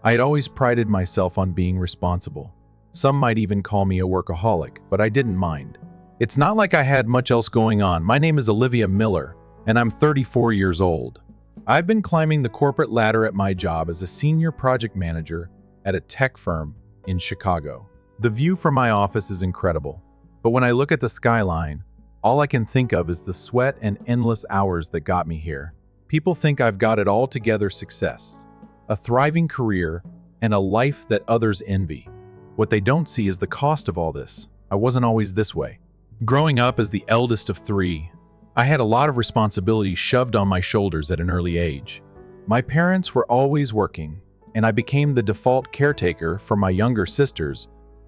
I had always prided myself on being responsible. Some might even call me a workaholic, but I didn't mind. It's not like I had much else going on. My name is Olivia Miller, and I'm 34 years old. I've been climbing the corporate ladder at my job as a senior project manager at a tech firm in Chicago. The view from my office is incredible, but when I look at the skyline, all I can think of is the sweat and endless hours that got me here. People think I've got it all together: success, a thriving career, and a life that others envy. What they don't see is the cost of all this. I wasn't always this way. Growing up as the eldest of three, I had a lot of responsibility shoved on my shoulders at an early age. My parents were always working, and I became the default caretaker for my younger sisters,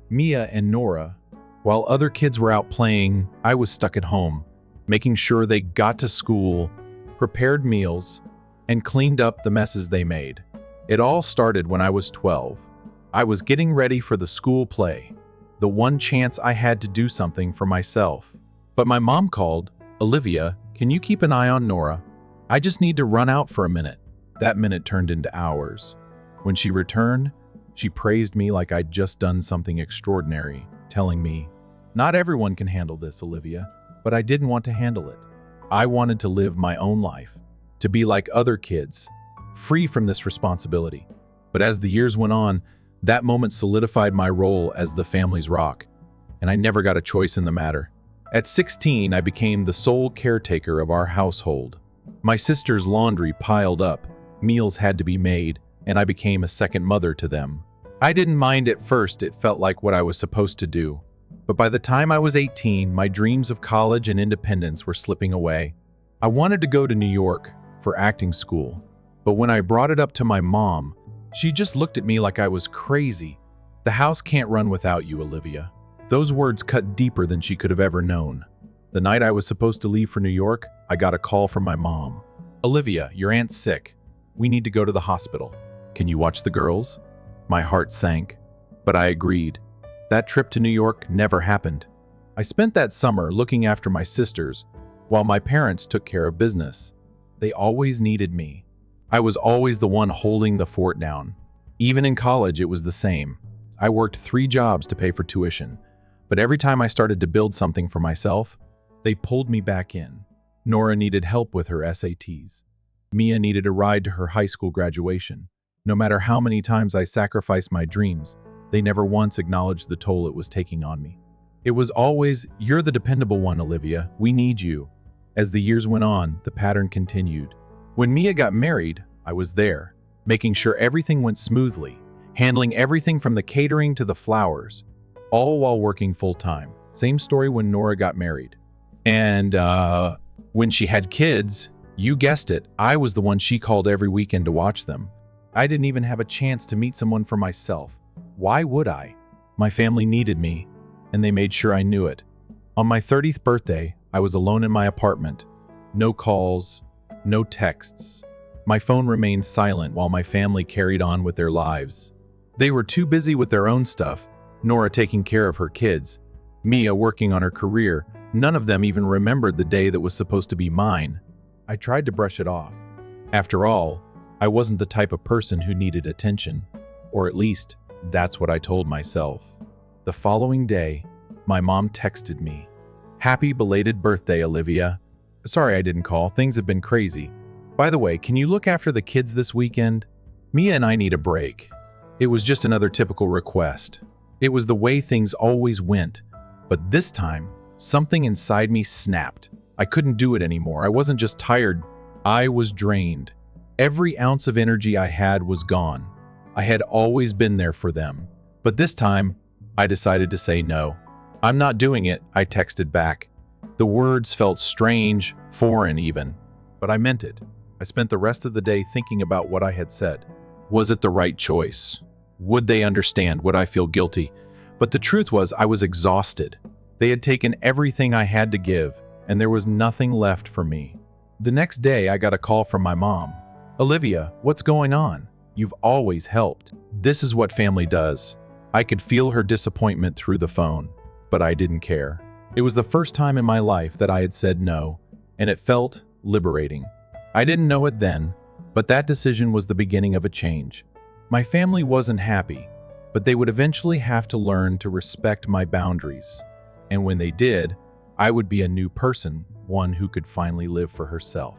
Mia and Nora. While other kids were out playing, I was stuck at home, making sure they got to school, prepared meals, and cleaned up the messes they made. It all started when I was 12. I was getting ready for the school play, the one chance I had to do something for myself. But my mom called. "Olivia, can you keep an eye on Nora? I just need to run out for a minute." That minute turned into hours. When she returned, she praised me like I'd just done something extraordinary, telling me, "Not everyone can handle this, Olivia," but I didn't want to handle it. I wanted to live my own life, to be like other kids, free from this responsibility. But as the years went on, that moment solidified my role as the family's rock, and I never got a choice in the matter. At 16, I became the sole caretaker of our household. My sister's laundry piled up, meals had to be made, and I became a second mother to them. I didn't mind at first. It felt like what I was supposed to do. But by the time I was 18, my dreams of college and independence were slipping away. I wanted to go to New York for acting school, but when I brought it up to my mom, she just looked at me like I was crazy. "The house can't run without you, Olivia." Those words cut deeper than she could have ever known. The night I was supposed to leave for New York, I got a call from my mom. "Olivia, your aunt's sick. We need to go to the hospital. Can you watch the girls?" My heart sank, but I agreed. That trip to New York never happened. I spent that summer looking after my sisters, while my parents took care of business. They always needed me. I was always the one holding the fort down. Even in college, it was the same. I worked 3 jobs to pay for tuition, but every time I started to build something for myself, they pulled me back in. Nora needed help with her SATs. Mia needed a ride to her high school graduation. No matter how many times I sacrificed my dreams, they never once acknowledged the toll it was taking on me. It was always, "You're the dependable one, Olivia. We need you." As the years went on, the pattern continued. When Mia got married, I was there, making sure everything went smoothly, handling everything from the catering to the flowers, all while working full-time. Same story when Nora got married. And when she had kids, you guessed it, I was the one she called every weekend to watch them. I didn't even have a chance to meet someone for myself. Why would I? My family needed me, and they made sure I knew it. On my 30th birthday, I was alone in my apartment. No calls, no texts. My phone remained silent while my family carried on with their lives. They were too busy with their own stuff, Nora taking care of her kids, Mia working on her career. None of them even remembered the day that was supposed to be mine. I tried to brush it off. After all, I wasn't the type of person who needed attention, or at least that's what I told myself. The following day, my mom texted me, "Happy belated birthday, Olivia. Sorry I didn't call. Things have been crazy. By the way, can you look after the kids this weekend? Mia and I need a break." It was just another typical request. It was the way things always went. But this time, something inside me snapped. I couldn't do it anymore. I wasn't just tired. I was drained. Every ounce of energy I had was gone. I had always been there for them. But this time, I decided to say no. "I'm not doing it," I texted back. The words felt strange, foreign even, but I meant it. I spent the rest of the day thinking about what I had said. Was it the right choice? Would they understand? Would I feel guilty? But the truth was, I was exhausted. They had taken everything I had to give, and there was nothing left for me. The next day, I got a call from my mom. "Olivia, what's going on? You've always helped." This is what family does. I could feel her disappointment through the phone, but I didn't care. It was the first time in my life that I had said no, and it felt liberating. I didn't know it then, but that decision was the beginning of a change. My family wasn't happy, but they would eventually have to learn to respect my boundaries. And when they did, I would be a new person, one who could finally live for herself.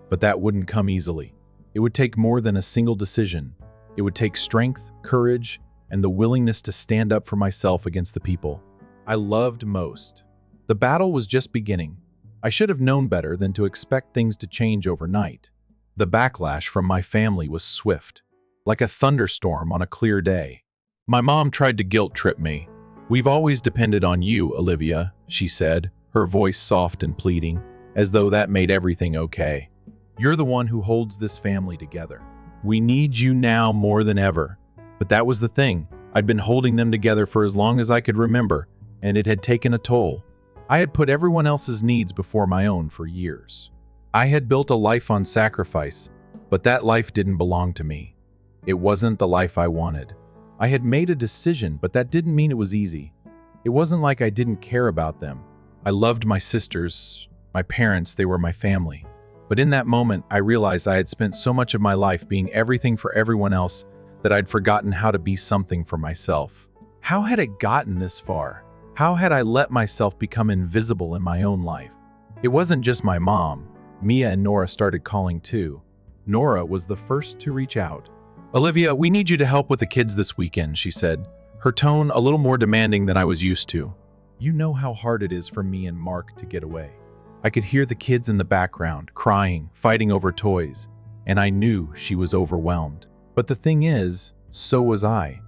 But that wouldn't come easily. It would take more than a single decision. It would take strength, courage, and the willingness to stand up for myself against the people I loved most. The battle was just beginning. I should have known better than to expect things to change overnight. The backlash from my family was swift, like a thunderstorm on a clear day. My mom tried to guilt trip me. "We've always depended on you, Olivia," she said, her voice soft and pleading, as though that made everything okay. "You're the one who holds this family together. We need you now more than ever." But that was the thing. I'd been holding them together for as long as I could remember, and it had taken a toll. I had put everyone else's needs before my own for years. I had built a life on sacrifice, but that life didn't belong to me. It wasn't the life I wanted. I had made a decision, but that didn't mean it was easy. It wasn't like I didn't care about them. I loved my sisters, my parents, they were my family. But in that moment, I realized I had spent so much of my life being everything for everyone else that I'd forgotten how to be something for myself. How had it gotten this far? How had I let myself become invisible in my own life? It wasn't just my mom. Mia and Nora started calling too. Nora was the first to reach out. "Olivia, we need you to help with the kids this weekend," she said, her tone a little more demanding than I was used to. "You know how hard it is for me and Mark to get away." I could hear the kids in the background, crying, fighting over toys, and I knew she was overwhelmed. But the thing is, so was I.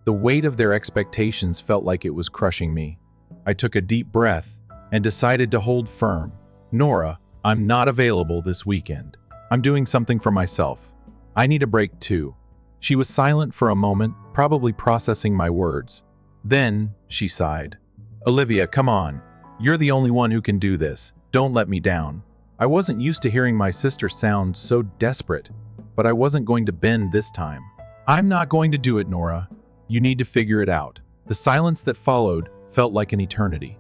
The weight of their expectations felt like it was crushing me. I took a deep breath and decided to hold firm. "Nora, I'm not available this weekend. I'm doing something for myself. I need a break too." She was silent for a moment, probably processing my words. Then she sighed. "Olivia, come on. You're the only one who can do this. Don't let me down." I wasn't used to hearing my sister sound so desperate, but I wasn't going to bend this time. "I'm not going to do it, Nora. You need to figure it out." The silence that followed felt like an eternity.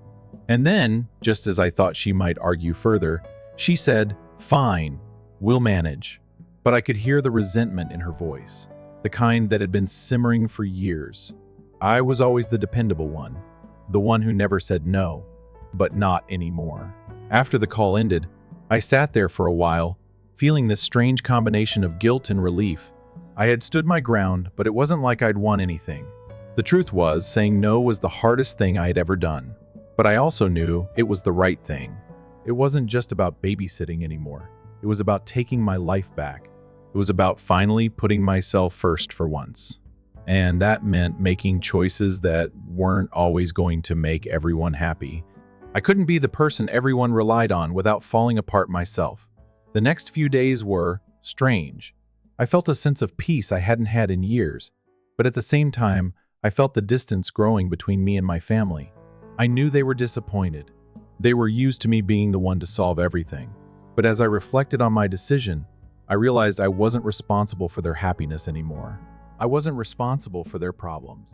And then, just as I thought she might argue further, she said, "Fine, we'll manage." But I could hear the resentment in her voice, the kind that had been simmering for years. I was always the dependable one, the one who never said no, but not anymore. After the call ended, I sat there for a while, feeling this strange combination of guilt and relief. I had stood my ground, but it wasn't like I'd won anything. The truth was, saying no was the hardest thing I had ever done. But I also knew it was the right thing. It wasn't just about babysitting anymore. It was about taking my life back. It was about finally putting myself first for once. And that meant making choices that weren't always going to make everyone happy. I couldn't be the person everyone relied on without falling apart myself. The next few days were strange. I felt a sense of peace I hadn't had in years, but at the same time, I felt the distance growing between me and my family. I knew they were disappointed. They were used to me being the one to solve everything. But as I reflected on my decision, I realized I wasn't responsible for their happiness anymore. I wasn't responsible for their problems.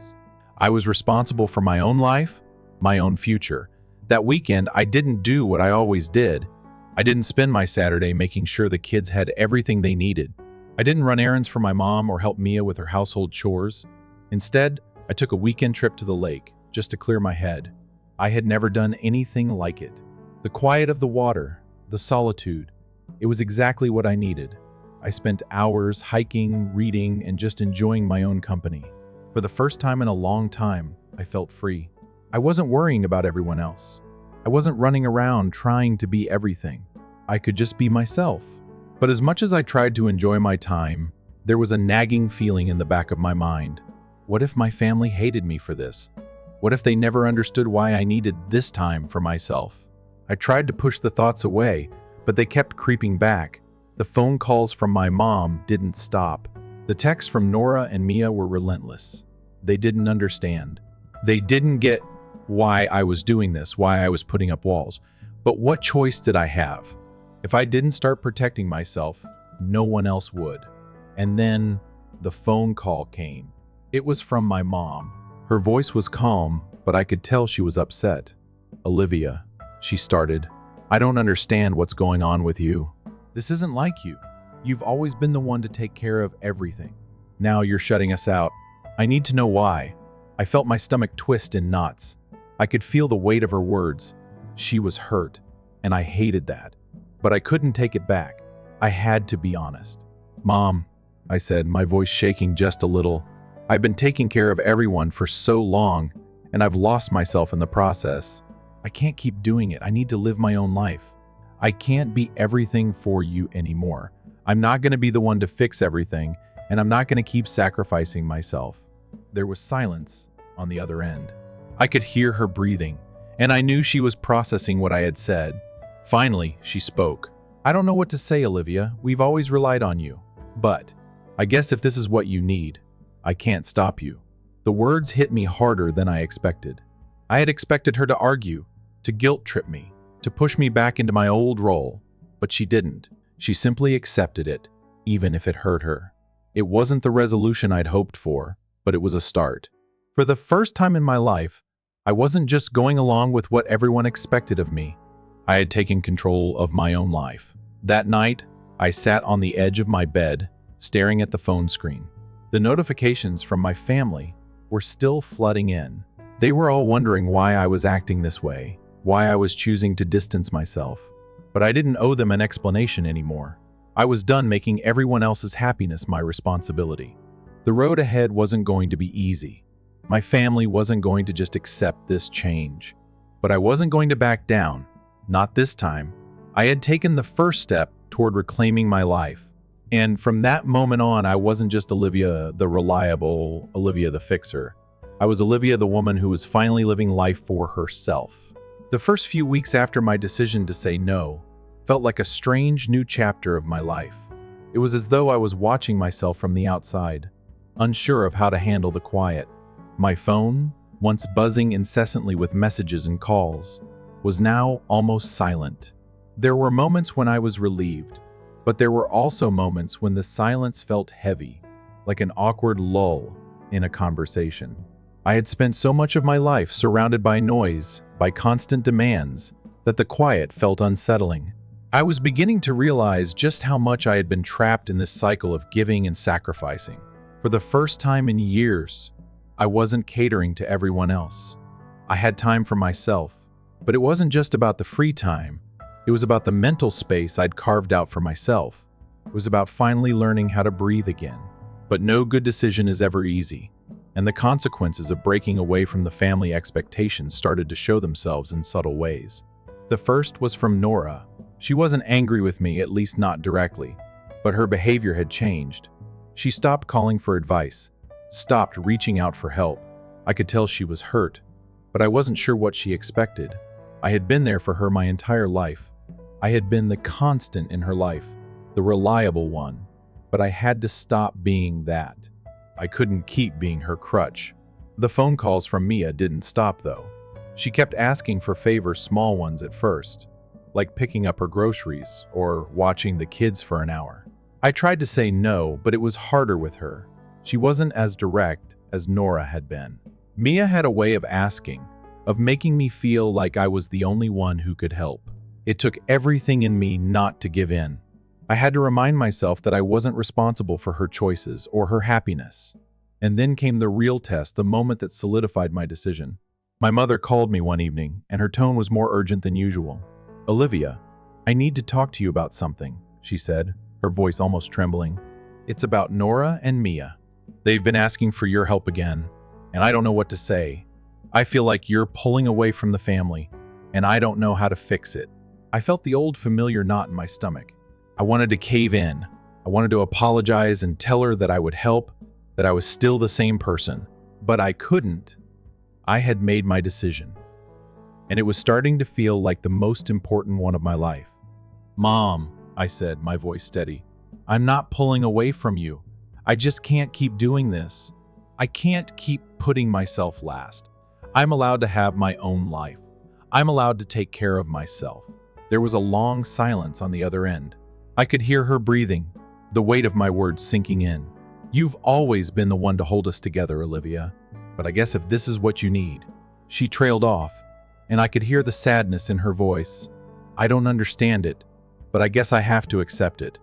I was responsible for my own life, my own future. That weekend, I didn't do what I always did. I didn't spend my Saturday making sure the kids had everything they needed. I didn't run errands for my mom or help Mia with her household chores. Instead, I took a weekend trip to the lake just to clear my head. I had never done anything like it. The quiet of the water, the solitude, it was exactly what I needed. I spent hours hiking, reading, and just enjoying my own company. For the first time in a long time, I felt free. I wasn't worrying about everyone else. I wasn't running around trying to be everything. I could just be myself. But as much as I tried to enjoy my time, there was a nagging feeling in the back of my mind. What if my family hated me for this? What if they never understood why I needed this time for myself? I tried to push the thoughts away, but they kept creeping back. The phone calls from my mom didn't stop. The texts from Nora and Mia were relentless. They didn't understand. They didn't get why I was doing this, why I was putting up walls. But what choice did I have? If I didn't start protecting myself, no one else would. And then the phone call came. It was from my mom. Her voice was calm, but I could tell she was upset. "Olivia," she started, "I don't understand what's going on with you. This isn't like you. You've always been the one to take care of everything. Now you're shutting us out. I need to know why. I felt my stomach twist in knots. I could feel the weight of her words. She was hurt, and I hated that. But I couldn't take it back. I had to be honest. Mom, I said, my voice shaking just a little. I've been taking care of everyone for so long, and I've lost myself in the process. I can't keep doing it. I need to live my own life. I can't be everything for you anymore. I'm not going to be the one to fix everything, and I'm not going to keep sacrificing myself. There was silence on the other end. I could hear her breathing, and I knew she was processing what I had said. Finally, she spoke. I don't know what to say, Olivia. We've always relied on you. But I guess if this is what you need, I can't stop you. The words hit me harder than I expected. I had expected her to argue, to guilt trip me, to push me back into my old role, but she didn't. She simply accepted it, even if it hurt her. It wasn't the resolution I'd hoped for, but it was a start. For the first time in my life, I wasn't just going along with what everyone expected of me. I had taken control of my own life. That night, I sat on the edge of my bed, staring at the phone screen. The notifications from my family were still flooding in. They were all wondering why I was acting this way, why I was choosing to distance myself. But I didn't owe them an explanation anymore. I was done making everyone else's happiness my responsibility. The road ahead wasn't going to be easy. My family wasn't going to just accept this change. But I wasn't going to back down. Not this time. I had taken the first step toward reclaiming my life. And from that moment on, I wasn't just Olivia the reliable, Olivia the fixer. I was Olivia the woman who was finally living life for herself. The first few weeks after my decision to say no felt like a strange new chapter of my life. It was as though I was watching myself from the outside, unsure of how to handle the quiet. My phone, once buzzing incessantly with messages and calls, was now almost silent. There were moments when I was relieved, but there were also moments when the silence felt heavy, like an awkward lull in a conversation. I had spent so much of my life surrounded by noise, by constant demands, that the quiet felt unsettling. I was beginning to realize just how much I had been trapped in this cycle of giving and sacrificing. For the first time in years, I wasn't catering to everyone else. I had time for myself, but it wasn't just about the free time. It was about the mental space I'd carved out for myself. It was about finally learning how to breathe again. But no good decision is ever easy, and the consequences of breaking away from the family expectations started to show themselves in subtle ways. The first was from Nora. She wasn't angry with me, at least not directly, but her behavior had changed. She stopped calling for advice, stopped reaching out for help. I could tell she was hurt, but I wasn't sure what she expected. I had been there for her my entire life. I had been the constant in her life, the reliable one, but I had to stop being that. I couldn't keep being her crutch. The phone calls from Mia didn't stop, though. She kept asking for favors, small ones at first, like picking up her groceries or watching the kids for an hour. I tried to say no, but it was harder with her. She wasn't as direct as Nora had been. Mia had a way of asking, of making me feel like I was the only one who could help. It took everything in me not to give in. I had to remind myself that I wasn't responsible for her choices or her happiness. And then came the real test, the moment that solidified my decision. My mother called me one evening, and her tone was more urgent than usual. "Olivia, I need to talk to you about something," she said, her voice almost trembling. "It's about Nora and Mia. They've been asking for your help again, and I don't know what to say. I feel like you're pulling away from the family, and I don't know how to fix it." I felt the old familiar knot in my stomach. I wanted to cave in. I wanted to apologize and tell her that I would help, that I was still the same person. But I couldn't. I had made my decision, and it was starting to feel like the most important one of my life. "Mom," I said, my voice steady, "I'm not pulling away from you. I just can't keep doing this. I can't keep putting myself last. I'm allowed to have my own life. I'm allowed to take care of myself." There was a long silence on the other end. I could hear her breathing, the weight of my words sinking in. "You've always been the one to hold us together, Olivia, but I guess if this is what you need." She trailed off, and I could hear the sadness in her voice. "I don't understand it, but I guess I have to accept it."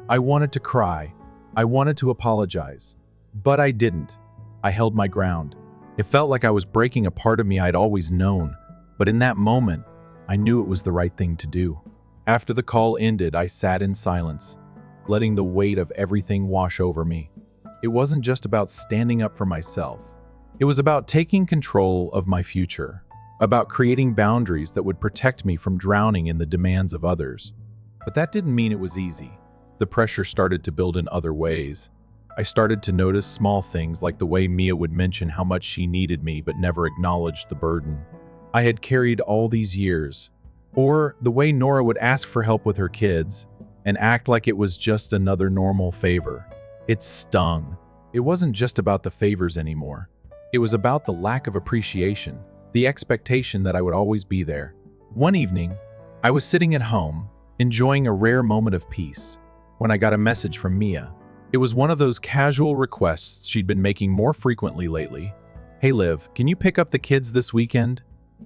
I wanted to cry. I wanted to apologize. But I didn't. I held my ground. It felt like I was breaking a part of me I'd always known, but in that moment, I knew it was the right thing to do. After the call ended, I sat in silence, letting the weight of everything wash over me. It wasn't just about standing up for myself. It was about taking control of my future, about creating boundaries that would protect me from drowning in the demands of others. But that didn't mean it was easy. The pressure started to build in other ways. I started to notice small things like the way Mia would mention how much she needed me but never acknowledged the burden I had carried all these years, or the way Nora would ask for help with her kids and act like it was just another normal favor. It stung. It wasn't just about the favors anymore. It was about the lack of appreciation, the expectation that I would always be there. One evening, I was sitting at home, enjoying a rare moment of peace, when I got a message from Mia. It was one of those casual requests she'd been making more frequently lately. "Hey Liv, can you pick up the kids this weekend?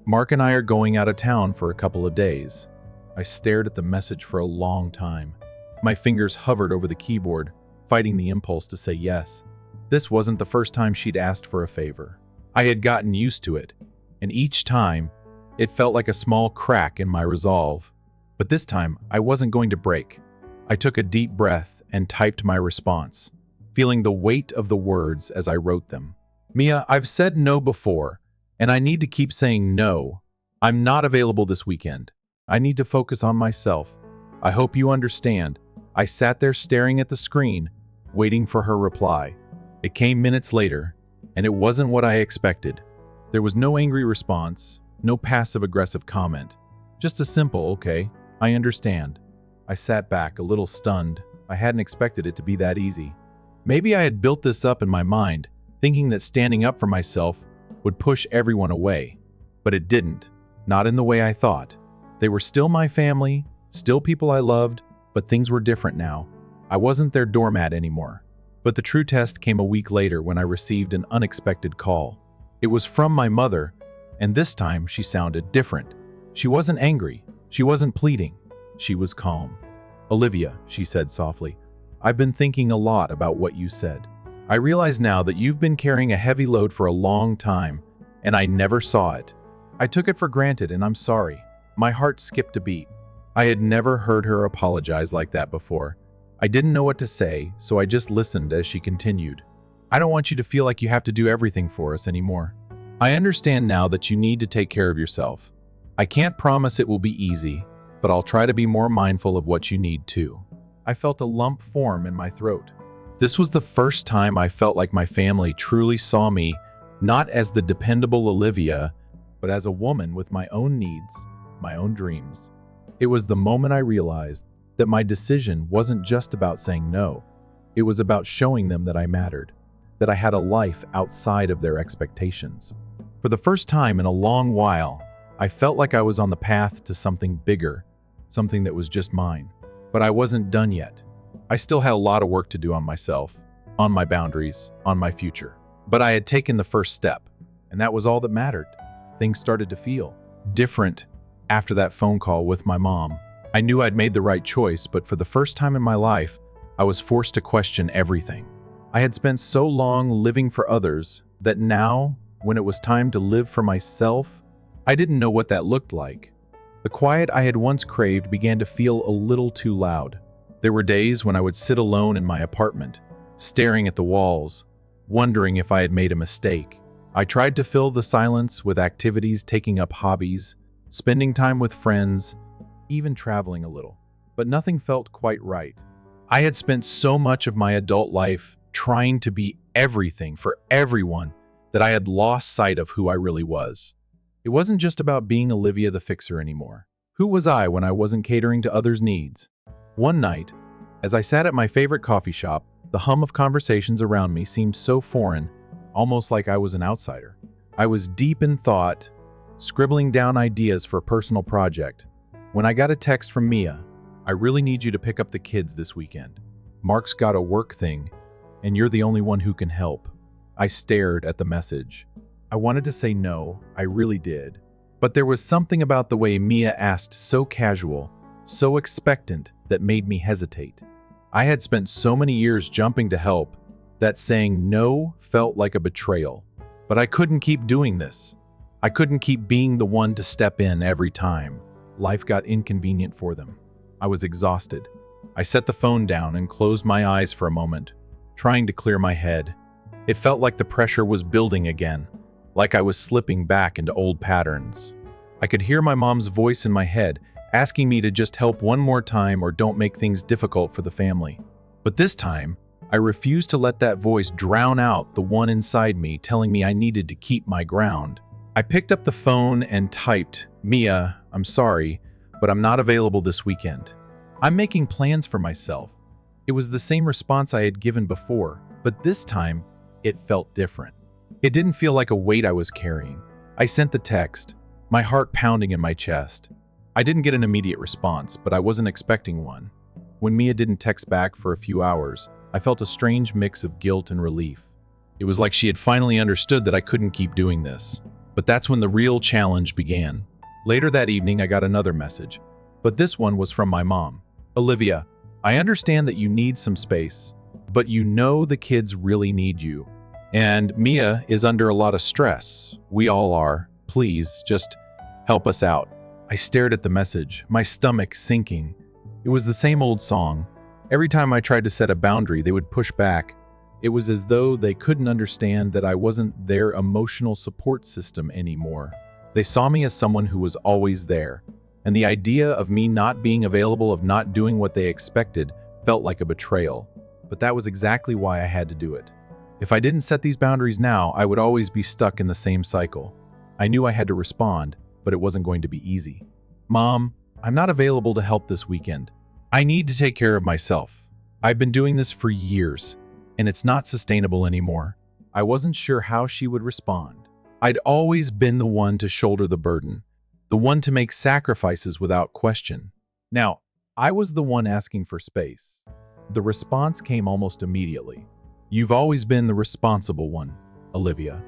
Mark and I are going out of town for a couple of days." I stared at the message for a long time. My fingers hovered over the keyboard, fighting the impulse to say yes. This wasn't the first time she'd asked for a favor. I had gotten used to it, and each time, it felt like a small crack in my resolve. But this time, I wasn't going to break. I took a deep breath and typed my response, feeling the weight of the words as I wrote them. "Mia, I've said no before, and I need to keep saying no. I'm not available this weekend. I need to focus on myself. I hope you understand." I sat there staring at the screen, waiting for her reply. It came minutes later, and it wasn't what I expected. There was no angry response, no passive-aggressive comment. Just a simple, "Okay, I understand." I sat back, a little stunned. I hadn't expected it to be that easy. Maybe I had built this up in my mind, thinking that standing up for myself would push everyone away. But it didn't. Not in the way I thought. They were still my family, still people I loved, but things were different now. I wasn't their doormat anymore. But the true test came a week later when I received an unexpected call. It was from my mother, and this time she sounded different. She wasn't angry. She wasn't pleading. She was calm. "Olivia," she said softly, "I've been thinking a lot about what you said. I realize now that you've been carrying a heavy load for a long time, and I never saw it. I took it for granted, and I'm sorry." My heart skipped a beat. I had never heard her apologize like that before. I didn't know what to say, so I just listened as she continued. "I don't want you to feel like you have to do everything for us anymore. I understand now that you need to take care of yourself. I can't promise it will be easy, but I'll try to be more mindful of what you need too." I felt a lump form in my throat. This was the first time I felt like my family truly saw me not as the dependable Olivia, but as a woman with my own needs, my own dreams. It was the moment I realized that my decision wasn't just about saying no. It was about showing them that I mattered, that I had a life outside of their expectations. For the first time in a long while, I felt like I was on the path to something bigger, something that was just mine. But I wasn't done yet. I still had a lot of work to do on myself, on my boundaries, on my future. But I had taken the first step, and that was all that mattered. Things started to feel different after that phone call with my mom. I knew I'd made the right choice, but for the first time in my life, I was forced to question everything. I had spent so long living for others that now, when it was time to live for myself, I didn't know what that looked like. The quiet I had once craved began to feel a little too loud. There were days when I would sit alone in my apartment, staring at the walls, wondering if I had made a mistake. I tried to fill the silence with activities, taking up hobbies, spending time with friends, even traveling a little. But nothing felt quite right. I had spent so much of my adult life trying to be everything for everyone that I had lost sight of who I really was. It wasn't just about being Olivia the fixer anymore. Who was I when I wasn't catering to others' needs? One night, as I sat at my favorite coffee shop, the hum of conversations around me seemed so foreign, almost like I was an outsider. I was deep in thought, scribbling down ideas for a personal project, when I got a text from Mia. "I really need you to pick up the kids this weekend. Mark's got a work thing, and you're the only one who can help." I stared at the message. I wanted to say no, I really did. But there was something about the way Mia asked, so casual, so expectant, that made me hesitate. I had spent so many years jumping to help That saying no felt like a betrayal. But I couldn't keep doing this. I couldn't keep being the one to step in every time. Life got inconvenient for them. I was exhausted. I set the phone down and closed my eyes for a moment, trying to clear my head. It felt like the pressure was building again, like I was slipping back into old patterns. I could hear my mom's voice in my head, asking me to just help one more time or don't make things difficult for the family. But this time, I refused to let that voice drown out the one inside me telling me I needed to keep my ground. I picked up the phone and typed, "Mia, I'm sorry, but I'm not available this weekend. I'm making plans for myself." It was the same response I had given before, but this time, it felt different. It didn't feel like a weight I was carrying. I sent the text, my heart pounding in my chest. I didn't get an immediate response, but I wasn't expecting one. When Mia didn't text back for a few hours, I felt a strange mix of guilt and relief. It was like she had finally understood that I couldn't keep doing this. But that's when the real challenge began. Later that evening, I got another message, but this one was from my mom. "Olivia, I understand that you need some space, but you know the kids really need you. And Mia is under a lot of stress. We all are. Please, just help us out." I stared at the message, my stomach sinking. It was the same old song. Every time I tried to set a boundary, they would push back. It was as though they couldn't understand that I wasn't their emotional support system anymore. They saw me as someone who was always there, and the idea of me not being available, of not doing what they expected, felt like a betrayal. But that was exactly why I had to do it. If I didn't set these boundaries now, I would always be stuck in the same cycle. I knew I had to respond, but it wasn't going to be easy. "Mom, I'm not available to help this weekend. I need to take care of myself. I've been doing this for years, and it's not sustainable anymore." I wasn't sure how she would respond. I'd always been the one to shoulder the burden, the one to make sacrifices without question. Now, I was the one asking for space. The response came almost immediately. "You've always been the responsible one, Olivia.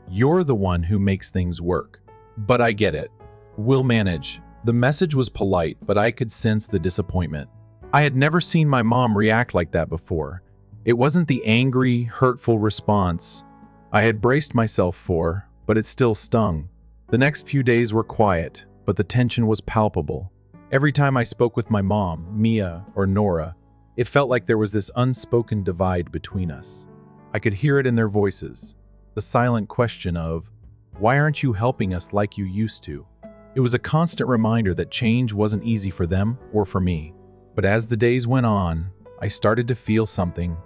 You're the one who makes things work. But I get it. We'll manage." The message was polite, but I could sense the disappointment. I had never seen my mom react like that before. It wasn't the angry, hurtful response I had braced myself for, but it still stung. The next few days were quiet, but the tension was palpable. Every time I spoke with my mom, Mia, or Nora, it felt like there was this unspoken divide between us. I could hear it in their voices, the silent question of, "Why aren't you helping us like you used to?" It was a constant reminder that change wasn't easy for them or for me. But as the days went on, I started to feel something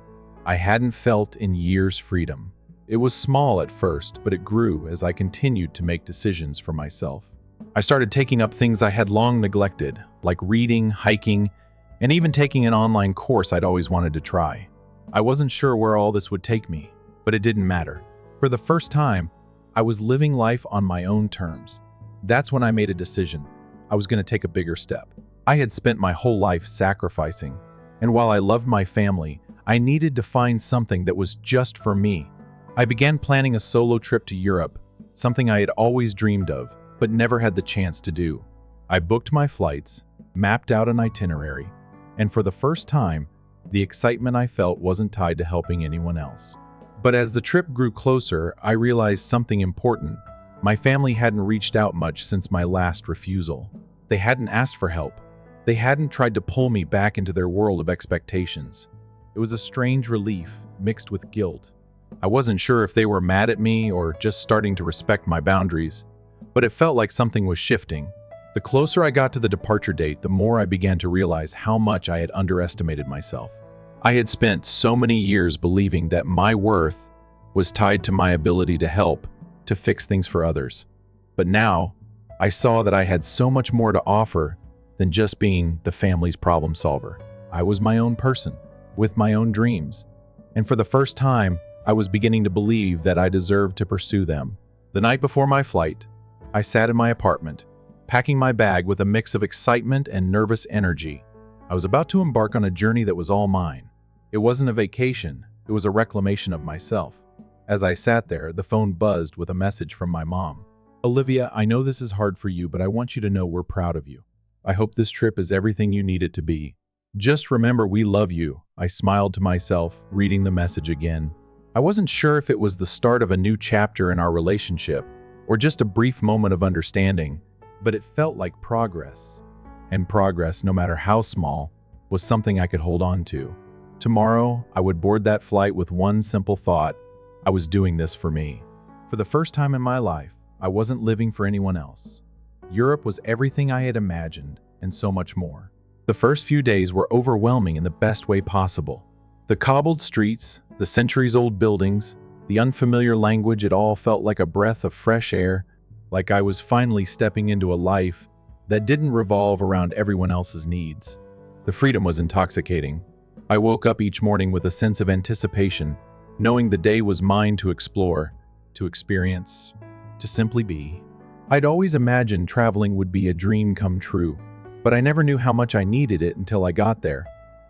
I hadn't felt in years: freedom. It was small at first, but it grew as I continued to make decisions for myself. I started taking up things I had long neglected, like reading, hiking, and even taking an online course I'd always wanted to try. I wasn't sure where all this would take me, but it didn't matter. For the first time, I was living life on my own terms. That's when I made a decision. I was going to take a bigger step. I had spent my whole life sacrificing, and while I loved my family, I needed to find something that was just for me. I began planning a solo trip to Europe, something I had always dreamed of, but never had the chance to do. I booked my flights, mapped out an itinerary, and for the first time, the excitement I felt wasn't tied to helping anyone else. But as the trip grew closer, I realized something important. My family hadn't reached out much since my last refusal. They hadn't asked for help. They hadn't tried to pull me back into their world of expectations. It was a strange relief, mixed with guilt. I wasn't sure if they were mad at me or just starting to respect my boundaries, but it felt like something was shifting. The closer I got to the departure date, the more I began to realize how much I had underestimated myself. I had spent so many years believing that my worth was tied to my ability to help, to fix things for others. But now, I saw that I had so much more to offer than just being the family's problem solver. I was my own person, with my own dreams. And for the first time, I was beginning to believe that I deserved to pursue them. The night before my flight, I sat in my apartment, packing my bag with a mix of excitement and nervous energy. I was about to embark on a journey that was all mine. It wasn't a vacation, it was a reclamation of myself. As I sat there, the phone buzzed with a message from my mom. "Olivia, I know this is hard for you, but I want you to know we're proud of you. I hope this trip is everything you need it to be. Just remember we love you." I smiled to myself, reading the message again. I wasn't sure if it was the start of a new chapter in our relationship or just a brief moment of understanding, but it felt like progress. And progress, no matter how small, was something I could hold on to. Tomorrow, I would board that flight with one simple thought: I was doing this for me. For the first time in my life, I wasn't living for anyone else. Europe was everything I had imagined, and so much more. The first few days were overwhelming in the best way possible. The cobbled streets, the centuries-old buildings, the unfamiliar language, it all felt like a breath of fresh air, like I was finally stepping into a life that didn't revolve around everyone else's needs. The freedom was intoxicating. I woke up each morning with a sense of anticipation, knowing the day was mine to explore, to experience, to simply be. I'd always imagined traveling would be a dream come true, but I never knew how much I needed it until I got there.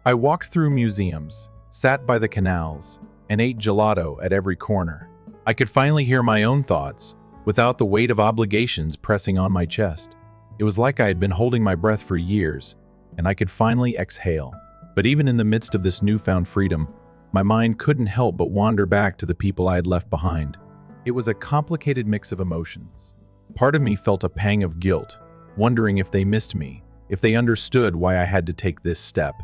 I walked through museums, sat by the canals, and ate gelato at every corner. I could finally hear my own thoughts, without the weight of obligations pressing on my chest. It was like I had been holding my breath for years, and I could finally exhale. But even in the midst of this newfound freedom, my mind couldn't help but wander back to the people I had left behind. It was a complicated mix of emotions. Part of me felt a pang of guilt, wondering if they missed me, if they understood why I had to take this step.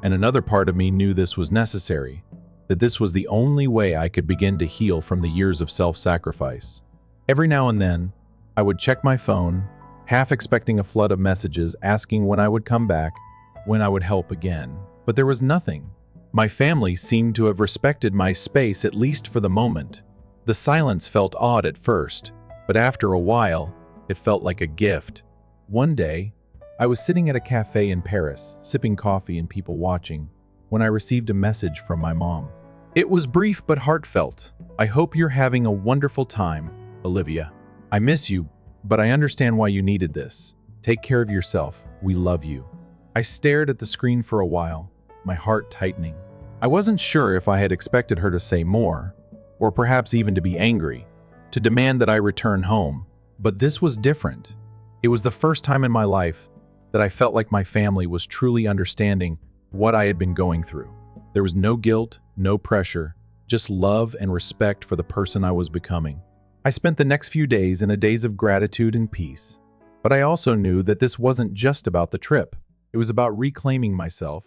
And another part of me knew this was necessary, that this was the only way I could begin to heal from the years of self-sacrifice. Every now and then, I would check my phone, half expecting a flood of messages asking when I would come back, when I would help again. But there was nothing. My family seemed to have respected my space, at least for the moment. The silence felt odd at first, but after a while, it felt like a gift. One day, I was sitting at a cafe in Paris, sipping coffee and people watching, when I received a message from my mom. It was brief but heartfelt. "I hope you're having a wonderful time, Olivia. I miss you, but I understand why you needed this. Take care of yourself. We love you." I stared at the screen for a while, my heart tightening. I wasn't sure if I had expected her to say more, or perhaps even to be angry, to demand that I return home. But this was different. It was the first time in my life that I felt like my family was truly understanding what I had been going through. There was no guilt, no pressure, just love and respect for the person I was becoming. I spent the next few days in a daze of gratitude and peace. But I also knew that this wasn't just about the trip. It was about reclaiming myself,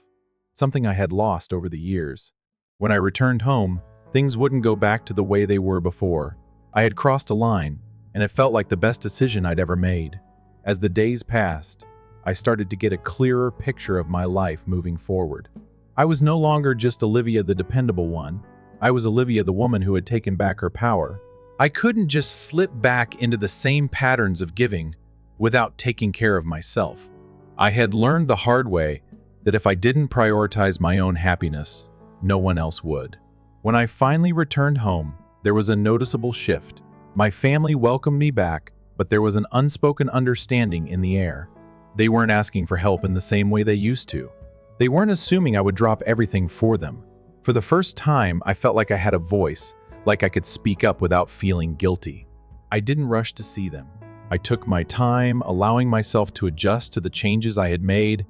something I had lost over the years. When I returned home, things wouldn't go back to the way they were before. I had crossed a line, and it felt like the best decision I'd ever made. As the days passed, I started to get a clearer picture of my life moving forward. I was no longer just Olivia the dependable one. I was Olivia the woman who had taken back her power. I couldn't just slip back into the same patterns of giving without taking care of myself. I had learned the hard way that if I didn't prioritize my own happiness, no one else would. When I finally returned home, there was a noticeable shift. My family welcomed me back, but there was an unspoken understanding in the air. They weren't asking for help in the same way they used to. They weren't assuming I would drop everything for them. For the first time, I felt like I had a voice, like I could speak up without feeling guilty. I didn't rush to see them. I took my time, allowing myself to adjust to the changes I had made,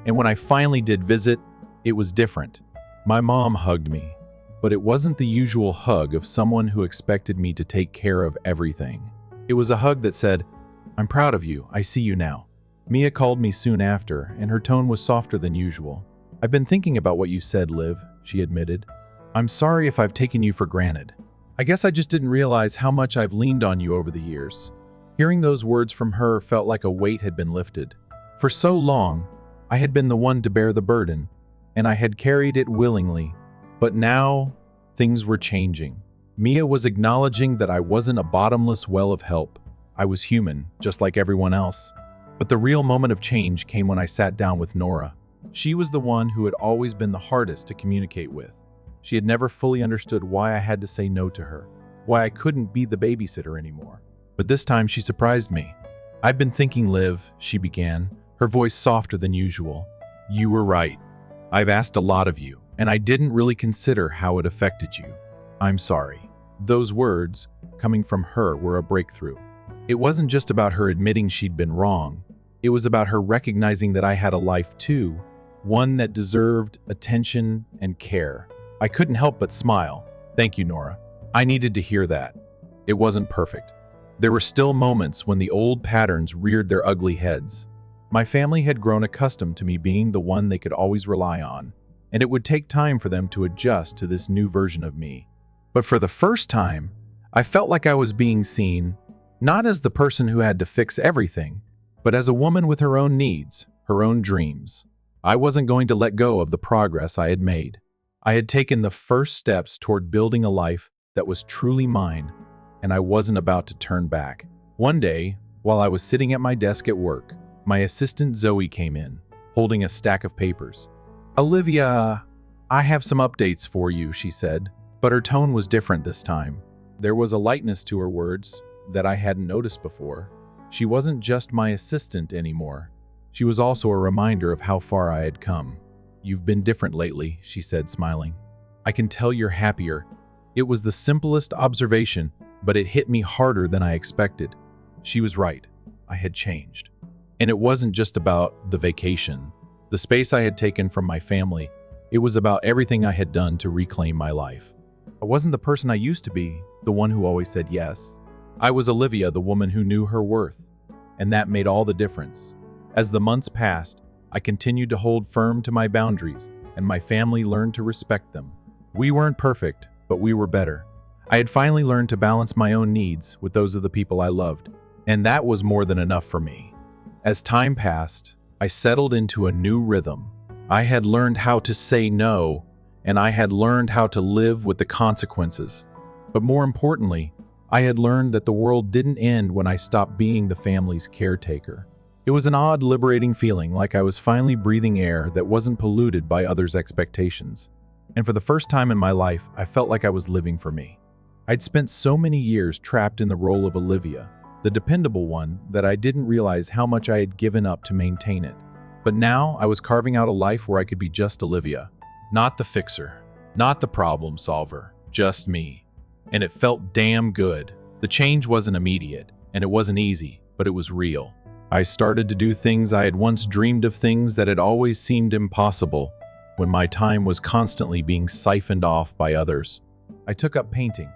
and when I finally did visit, it was different. My mom hugged me, but it wasn't the usual hug of someone who expected me to take care of everything. It was a hug that said, "I'm proud of you, I see you now." Mia called me soon after, and her tone was softer than usual. "I've been thinking about what you said, Liv," she admitted. "I'm sorry if I've taken you for granted. I guess I just didn't realize how much I've leaned on you over the years." Hearing those words from her felt like a weight had been lifted. For so long, I had been the one to bear the burden, and I had carried it willingly. But now, things were changing. Mia was acknowledging that I wasn't a bottomless well of help. I was human, just like everyone else. But the real moment of change came when I sat down with Nora. She was the one who had always been the hardest to communicate with. She had never fully understood why I had to say no to her, why I couldn't be the babysitter anymore. But this time she surprised me. "I've been thinking, Liv," she began, her voice softer than usual. "You were right. I've asked a lot of you, and I didn't really consider how it affected you. I'm sorry." Those words, coming from her, were a breakthrough. It wasn't just about her admitting she'd been wrong. It was about her recognizing that I had a life too, one that deserved attention and care. I couldn't help but smile. Thank you, Nora. I needed to hear that. It wasn't perfect. There were still moments when the old patterns reared their ugly heads. My family had grown accustomed to me being the one they could always rely on, and it would take time for them to adjust to this new version of me. But for the first time, I felt like I was being seen, not as the person who had to fix everything, but as a woman with her own needs, her own dreams. I wasn't going to let go of the progress I had made. I had taken the first steps toward building a life that was truly mine, and I wasn't about to turn back. One day, while I was sitting at my desk at work, my assistant Zoe came in, holding a stack of papers. "Olivia, I have some updates for you," she said, but her tone was different this time. There was a lightness to her words that I hadn't noticed before. She wasn't just my assistant anymore. She was also a reminder of how far I had come. "You've been different lately," she said, smiling. "I can tell you're happier." It was the simplest observation, but it hit me harder than I expected. She was right. I had changed. And it wasn't just about the vacation, the space I had taken from my family. It was about everything I had done to reclaim my life. I wasn't the person I used to be, the one who always said yes. I was Olivia, the woman who knew her worth, and that made all the difference. As the months passed, I continued to hold firm to my boundaries, and my family learned to respect them. We weren't perfect, but we were better. I had finally learned to balance my own needs with those of the people I loved, and that was more than enough for me. As time passed, I settled into a new rhythm. I had learned how to say no, and I had learned how to live with the consequences. But more importantly, I had learned that the world didn't end when I stopped being the family's caretaker. It was an odd, liberating feeling, like I was finally breathing air that wasn't polluted by others' expectations. And for the first time in my life, I felt like I was living for me. I'd spent so many years trapped in the role of Olivia, the dependable one, that I didn't realize how much I had given up to maintain it. But now I was carving out a life where I could be just Olivia. Not the fixer, not the problem solver, just me. And it felt damn good. The change wasn't immediate, and it wasn't easy, but it was real. I started to do things I had once dreamed of, things that had always seemed impossible when my time was constantly being siphoned off by others. I took up painting.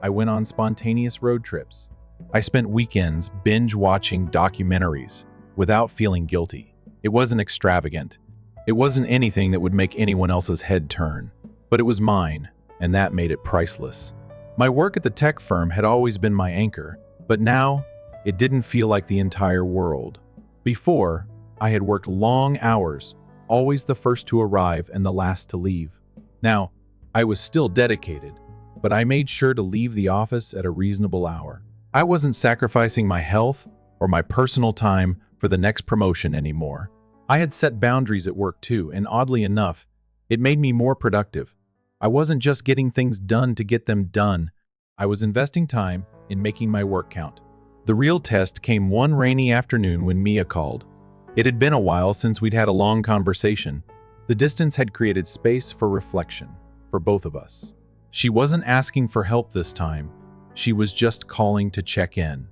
I went on spontaneous road trips. I spent weekends binge-watching documentaries without feeling guilty. It wasn't extravagant. It wasn't anything that would make anyone else's head turn. But it was mine, and that made it priceless. My work at the tech firm had always been my anchor, but now it didn't feel like the entire world. Before, I had worked long hours, always the first to arrive and the last to leave. Now, I was still dedicated, but I made sure to leave the office at a reasonable hour. I wasn't sacrificing my health or my personal time for the next promotion anymore. I had set boundaries at work too, and oddly enough, it made me more productive. I wasn't just getting things done to get them done. I was investing time in making my work count. The real test came one rainy afternoon when Mia called. It had been a while since we'd had a long conversation. The distance had created space for reflection, for both of us. She wasn't asking for help this time. She was just calling to check in.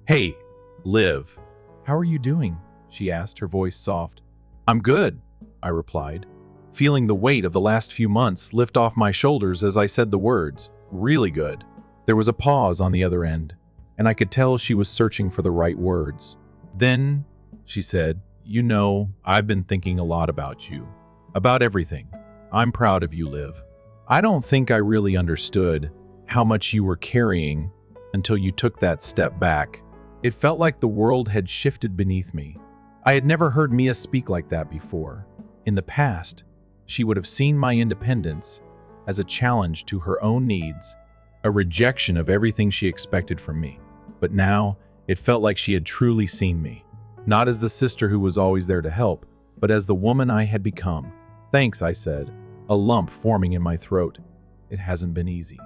"Hey, Liv, how are you doing?" she asked, her voice soft. "I'm good," I replied, feeling the weight of the last few months lift off my shoulders as I said the words, "Really good." There was a pause on the other end, and I could tell she was searching for the right words. "Then," she said, "you know, I've been thinking a lot about you. About everything. I'm proud of you, Liv. I don't think I really understood how much you were carrying until you took that step back." It felt like the world had shifted beneath me. I had never heard Mia speak like that before. In the past, she would have seen my independence as a challenge to her own needs, a rejection of everything she expected from me. But now, it felt like she had truly seen me, not as the sister who was always there to help, but as the woman I had become. "Thanks," I said, a lump forming in my throat. "It hasn't been easy,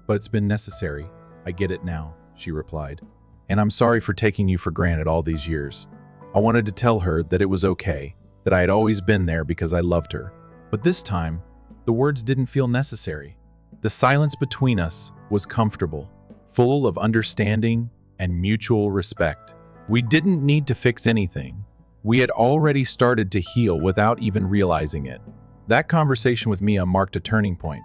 but it's been necessary. I get it now," she replied. "And I'm sorry for taking you for granted all these years." I wanted to tell her that it was okay, that I had always been there because I loved her. But this time, the words didn't feel necessary. The silence between us was comfortable, full of understanding and mutual respect. We didn't need to fix anything. We had already started to heal without even realizing it. That conversation with Mia marked a turning point.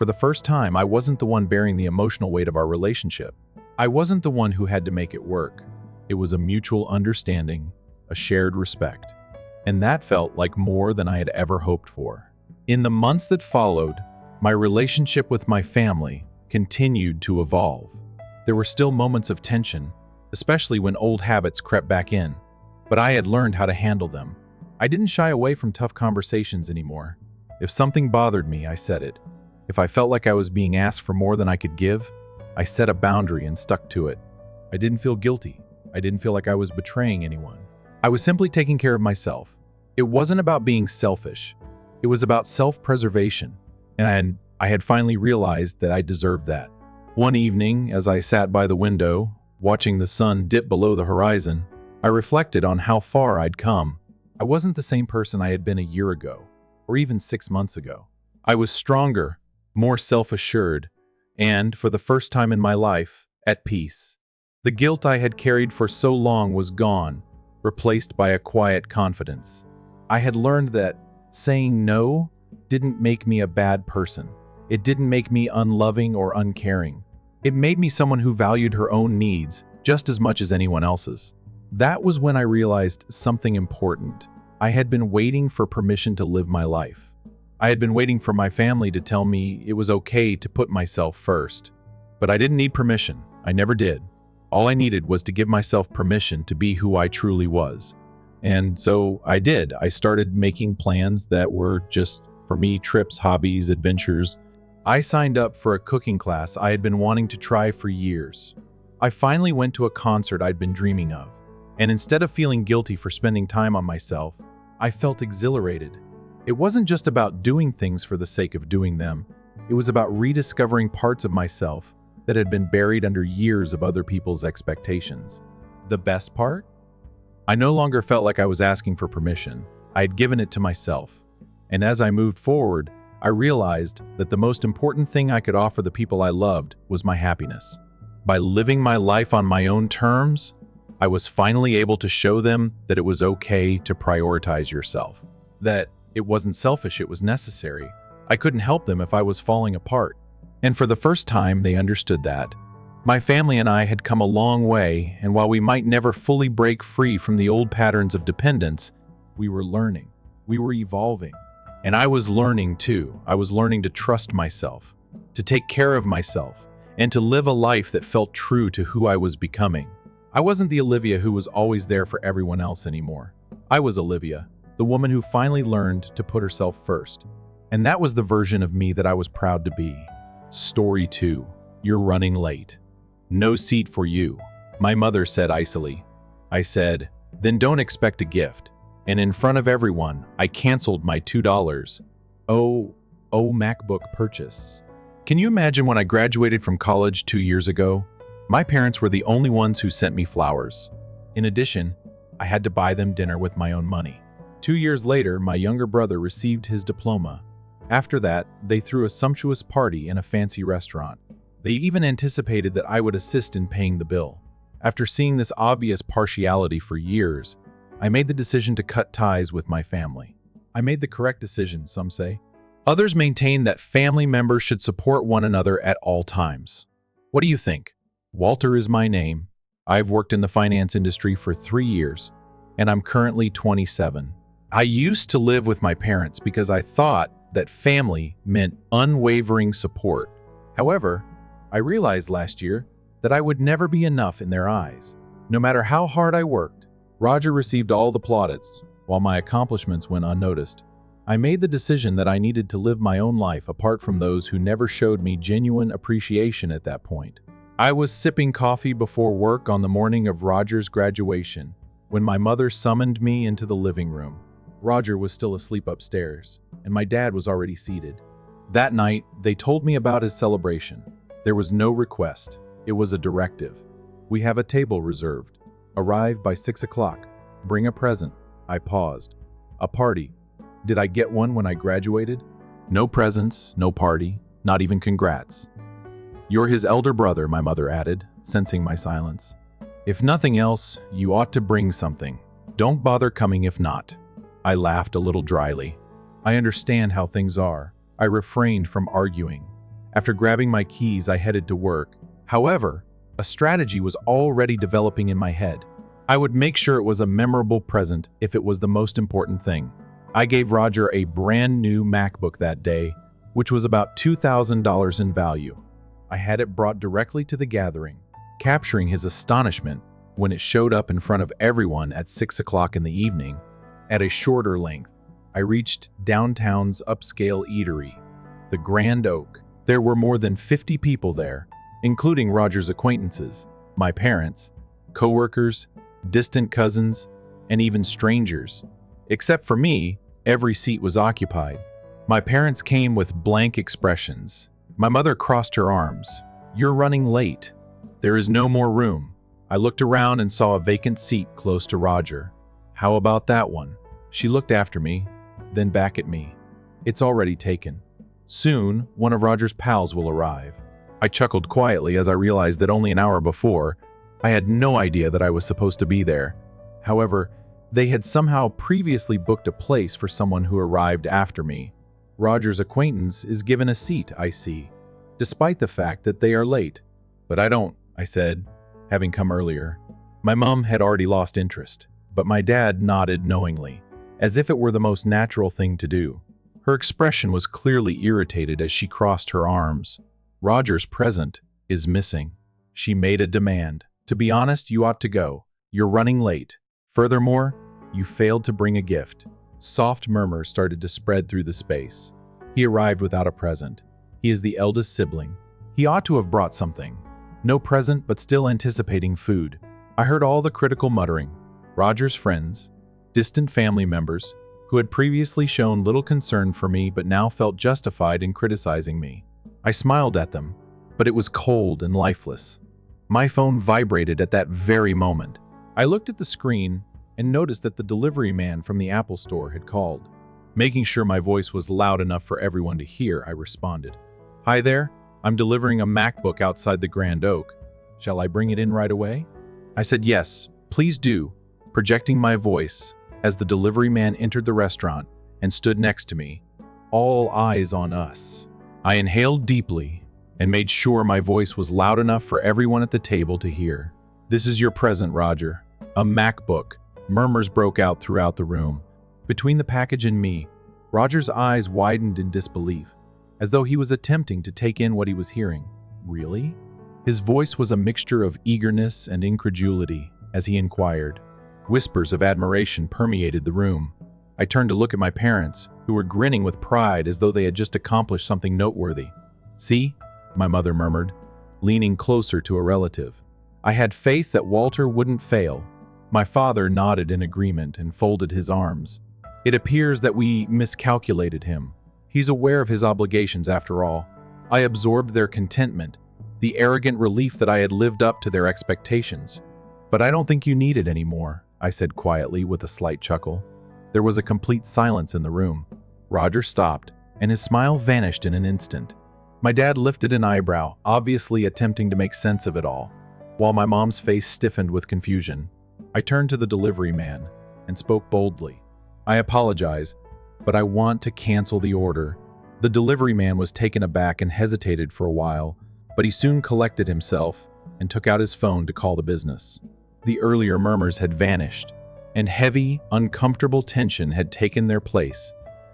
For the first time, I wasn't the one bearing the emotional weight of our relationship. I wasn't the one who had to make it work. It was a mutual understanding, a shared respect. And that felt like more than I had ever hoped for. In the months that followed, my relationship with my family continued to evolve. There were still moments of tension, especially when old habits crept back in, but I had learned how to handle them. I didn't shy away from tough conversations anymore. If something bothered me, I said it. If I felt like I was being asked for more than I could give, I set a boundary and stuck to it. I didn't feel guilty. I didn't feel like I was betraying anyone. I was simply taking care of myself. It wasn't about being selfish. It was about self-preservation, and I had finally realized that I deserved that. One evening, as I sat by the window, watching the sun dip below the horizon, I reflected on how far I'd come. I wasn't the same person I had been a year ago, or even 6 months ago. I was stronger, more self-assured, and, for the first time in my life, at peace. The guilt I had carried for so long was gone, replaced by a quiet confidence. I had learned that saying no didn't make me a bad person. It didn't make me unloving or uncaring. It made me someone who valued her own needs just as much as anyone else's. That was when I realized something important. I had been waiting for permission to live my life. I had been waiting for my family to tell me it was okay to put myself first. But I didn't need permission. I never did. All I needed was to give myself permission to be who I truly was. And so I did. I started making plans that were just, for me, trips, hobbies, adventures. I signed up for a cooking class I had been wanting to try for years. I finally went to a concert I'd been dreaming of. And instead of feeling guilty for spending time on myself, I felt exhilarated. It wasn't just about doing things for the sake of doing them. It was about rediscovering parts of myself that had been buried under years of other people's expectations. The best part? I no longer felt like I was asking for permission. I had given it to myself. And as I moved forward, I realized that the most important thing I could offer the people I loved was my happiness. By living my life on my own terms, I was finally able to show them that it was okay to prioritize yourself. That it wasn't selfish, it was necessary. I couldn't help them if I was falling apart. And for the first time, they understood that. My family and I had come a long way, and while we might never fully break free from the old patterns of dependence, we were learning. We were evolving. And I was learning too. I was learning to trust myself, to take care of myself, and to live a life that felt true to who I was becoming. I wasn't the Olivia who was always there for everyone else anymore. I was Olivia, the woman who finally learned to put herself first. And that was the version of me that I was proud to be. Story 2. You're running late. No seat for you, my mother said icily. I said, then don't expect a gift. And in front of everyone, I canceled my $2 MacBook purchase. Can you imagine when I graduated from college 2 years ago? My parents were the only ones who sent me flowers. In addition, I had to buy them dinner with my own money. 2 years later, my younger brother received his diploma. After that, they threw a sumptuous party in a fancy restaurant. They even anticipated that I would assist in paying the bill. After seeing this obvious partiality for years, I made the decision to cut ties with my family. I made the correct decision, some say. Others maintain that family members should support one another at all times. What do you think? Walter is my name. I've worked in the finance industry for 3 years, and I'm currently 27. I used to live with my parents because I thought that family meant unwavering support. However, I realized last year that I would never be enough in their eyes. No matter how hard I worked, Roger received all the plaudits, while my accomplishments went unnoticed. I made the decision that I needed to live my own life apart from those who never showed me genuine appreciation at that point. I was sipping coffee before work on the morning of Roger's graduation when my mother summoned me into the living room. Roger was still asleep upstairs, and my dad was already seated. That night, they told me about his celebration. There was no request. It was a directive. We have a table reserved. Arrive by 6 o'clock. Bring a present. I paused. A party. Did I get one when I graduated? No presents, no party, not even congrats. You're his elder brother, my mother added, sensing my silence. If nothing else, you ought to bring something. Don't bother coming if not. I laughed a little dryly. I understand how things are. I refrained from arguing. After grabbing my keys, I headed to work. However, a strategy was already developing in my head. I would make sure it was a memorable present if it was the most important thing. I gave Roger a brand new MacBook that day, which was about $2,000 in value. I had it brought directly to the gathering, capturing his astonishment when it showed up in front of everyone at 6 o'clock in the evening. At a shorter length, I reached downtown's upscale eatery, the Grand Oak. There were more than 50 people there, including Roger's acquaintances, my parents, coworkers, distant cousins, and even strangers. Except for me, every seat was occupied. My parents came with blank expressions. My mother crossed her arms. "You're running late. There is no more room." I looked around and saw a vacant seat close to Roger. "How about that one?" She looked after me, then back at me. "It's already taken. Soon, one of Roger's pals will arrive." I chuckled quietly as I realized that only an hour before, I had no idea that I was supposed to be there. However, they had somehow previously booked a place for someone who arrived after me. Roger's acquaintance is given a seat, I see, despite the fact that they are late. "But I don't," I said, having come earlier. My mom had already lost interest, but my dad nodded knowingly, as if it were the most natural thing to do. Her expression was clearly irritated as she crossed her arms. "Roger's present is missing." She made a demand. "To be honest, you ought to go. You're running late. Furthermore, you failed to bring a gift." Soft murmurs started to spread through the space. "He arrived without a present. He is the eldest sibling. He ought to have brought something." No present, but still anticipating food. I heard all the critical muttering. Roger's friends, distant family members, who had previously shown little concern for me but now felt justified in criticizing me. I smiled at them, but it was cold and lifeless. My phone vibrated at that very moment. I looked at the screen and noticed that the delivery man from the Apple store had called. Making sure my voice was loud enough for everyone to hear, I responded. "Hi there, I'm delivering a MacBook outside the Grand Oak. Shall I bring it in right away?" I said yes, please do, projecting my voice as the delivery man entered the restaurant and stood next to me, all eyes on us. I inhaled deeply and made sure my voice was loud enough for everyone at the table to hear. "This is your present, Roger. A MacBook." Murmurs broke out throughout the room. Between the package and me, Roger's eyes widened in disbelief, as though he was attempting to take in what he was hearing. "Really?" His voice was a mixture of eagerness and incredulity as he inquired. Whispers of admiration permeated the room. I turned to look at my parents, who were grinning with pride as though they had just accomplished something noteworthy. "See?" my mother murmured, leaning closer to a relative. I had faith that Walter wouldn't fail. My father nodded in agreement and folded his arms. "It appears that we miscalculated him. He's aware of his obligations after all." I absorbed their contentment, the arrogant relief that I had lived up to their expectations. "But I don't think you need it anymore," I said quietly with a slight chuckle. There was a complete silence in the room. Roger stopped, and his smile vanished in an instant. My dad lifted an eyebrow, obviously attempting to make sense of it all, while my mom's face stiffened with confusion. I turned to the delivery man and spoke boldly. "I apologize, but I want to cancel the order." The delivery man was taken aback and hesitated for a while, but he soon collected himself and took out his phone to call the business. The earlier murmurs had vanished, and heavy, uncomfortable tension had taken their place,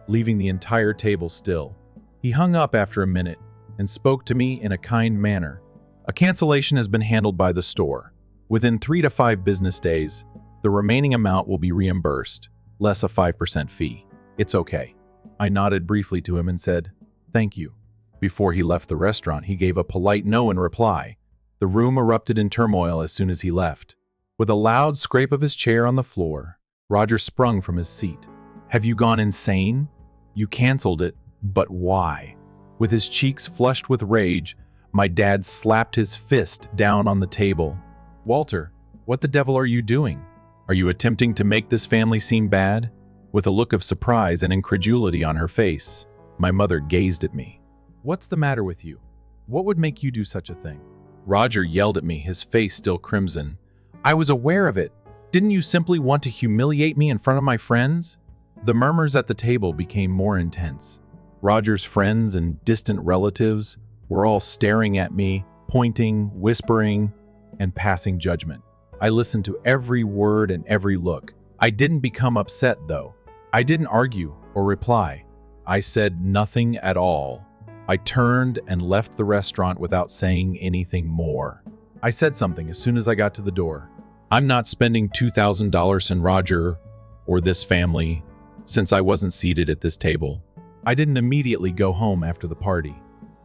leaving the entire table still. He hung up after a minute and spoke to me in a kind manner. "A cancellation has been handled by the store. Within 3 to 5 business days, the remaining amount will be reimbursed, less a 5% fee. It's okay." I nodded briefly to him and said, "Thank you." Before he left the restaurant, he gave a polite no in reply. The room erupted in turmoil as soon as he left. With a loud scrape of his chair on the floor, Roger sprung from his seat. "Have you gone insane? You canceled it, but why?" With his cheeks flushed with rage, my dad slapped his fist down on the table. "Walter, what the devil are you doing? Are you attempting to make this family seem bad?" With a look of surprise and incredulity on her face, my mother gazed at me. "What's the matter with you? What would make you do such a thing?" Roger yelled at me, his face still crimson. "I was aware of it. Didn't you simply want to humiliate me in front of my friends?" The murmurs at the table became more intense. Roger's friends and distant relatives were all staring at me, pointing, whispering, and passing judgment. I listened to every word and every look. I didn't become upset, though. I didn't argue or reply. I said nothing at all. I turned and left the restaurant without saying anything more. I said something as soon as I got to the door. I'm not spending $2,000 in Roger or this family since I wasn't seated at this table. I didn't immediately go home after the party.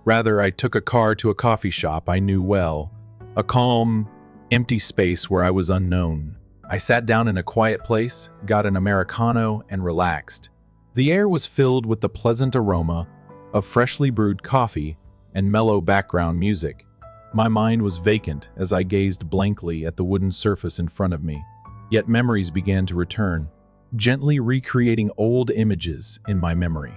Rather, I took a car to a coffee shop I knew well, a calm, empty space where I was unknown. I sat down in a quiet place, got an Americano, and relaxed. The air was filled with the pleasant aroma of freshly brewed coffee and mellow background music. My mind was vacant as I gazed blankly at the wooden surface in front of me. Yet memories began to return, gently recreating old images in my memory.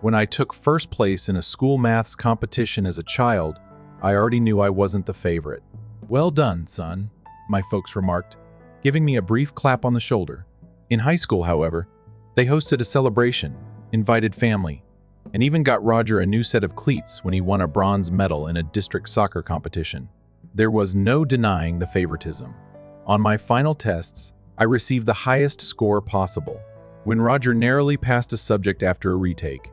When I took first place in a school maths competition as a child, I already knew I wasn't the favorite. "Well done, son," my folks remarked, giving me a brief clap on the shoulder. In high school, however, they hosted a celebration, invited family, and even got Roger a new set of cleats when he won a bronze medal in a district soccer competition. There was no denying the favoritism. On my final tests, I received the highest score possible. When Roger narrowly passed a subject after a retake,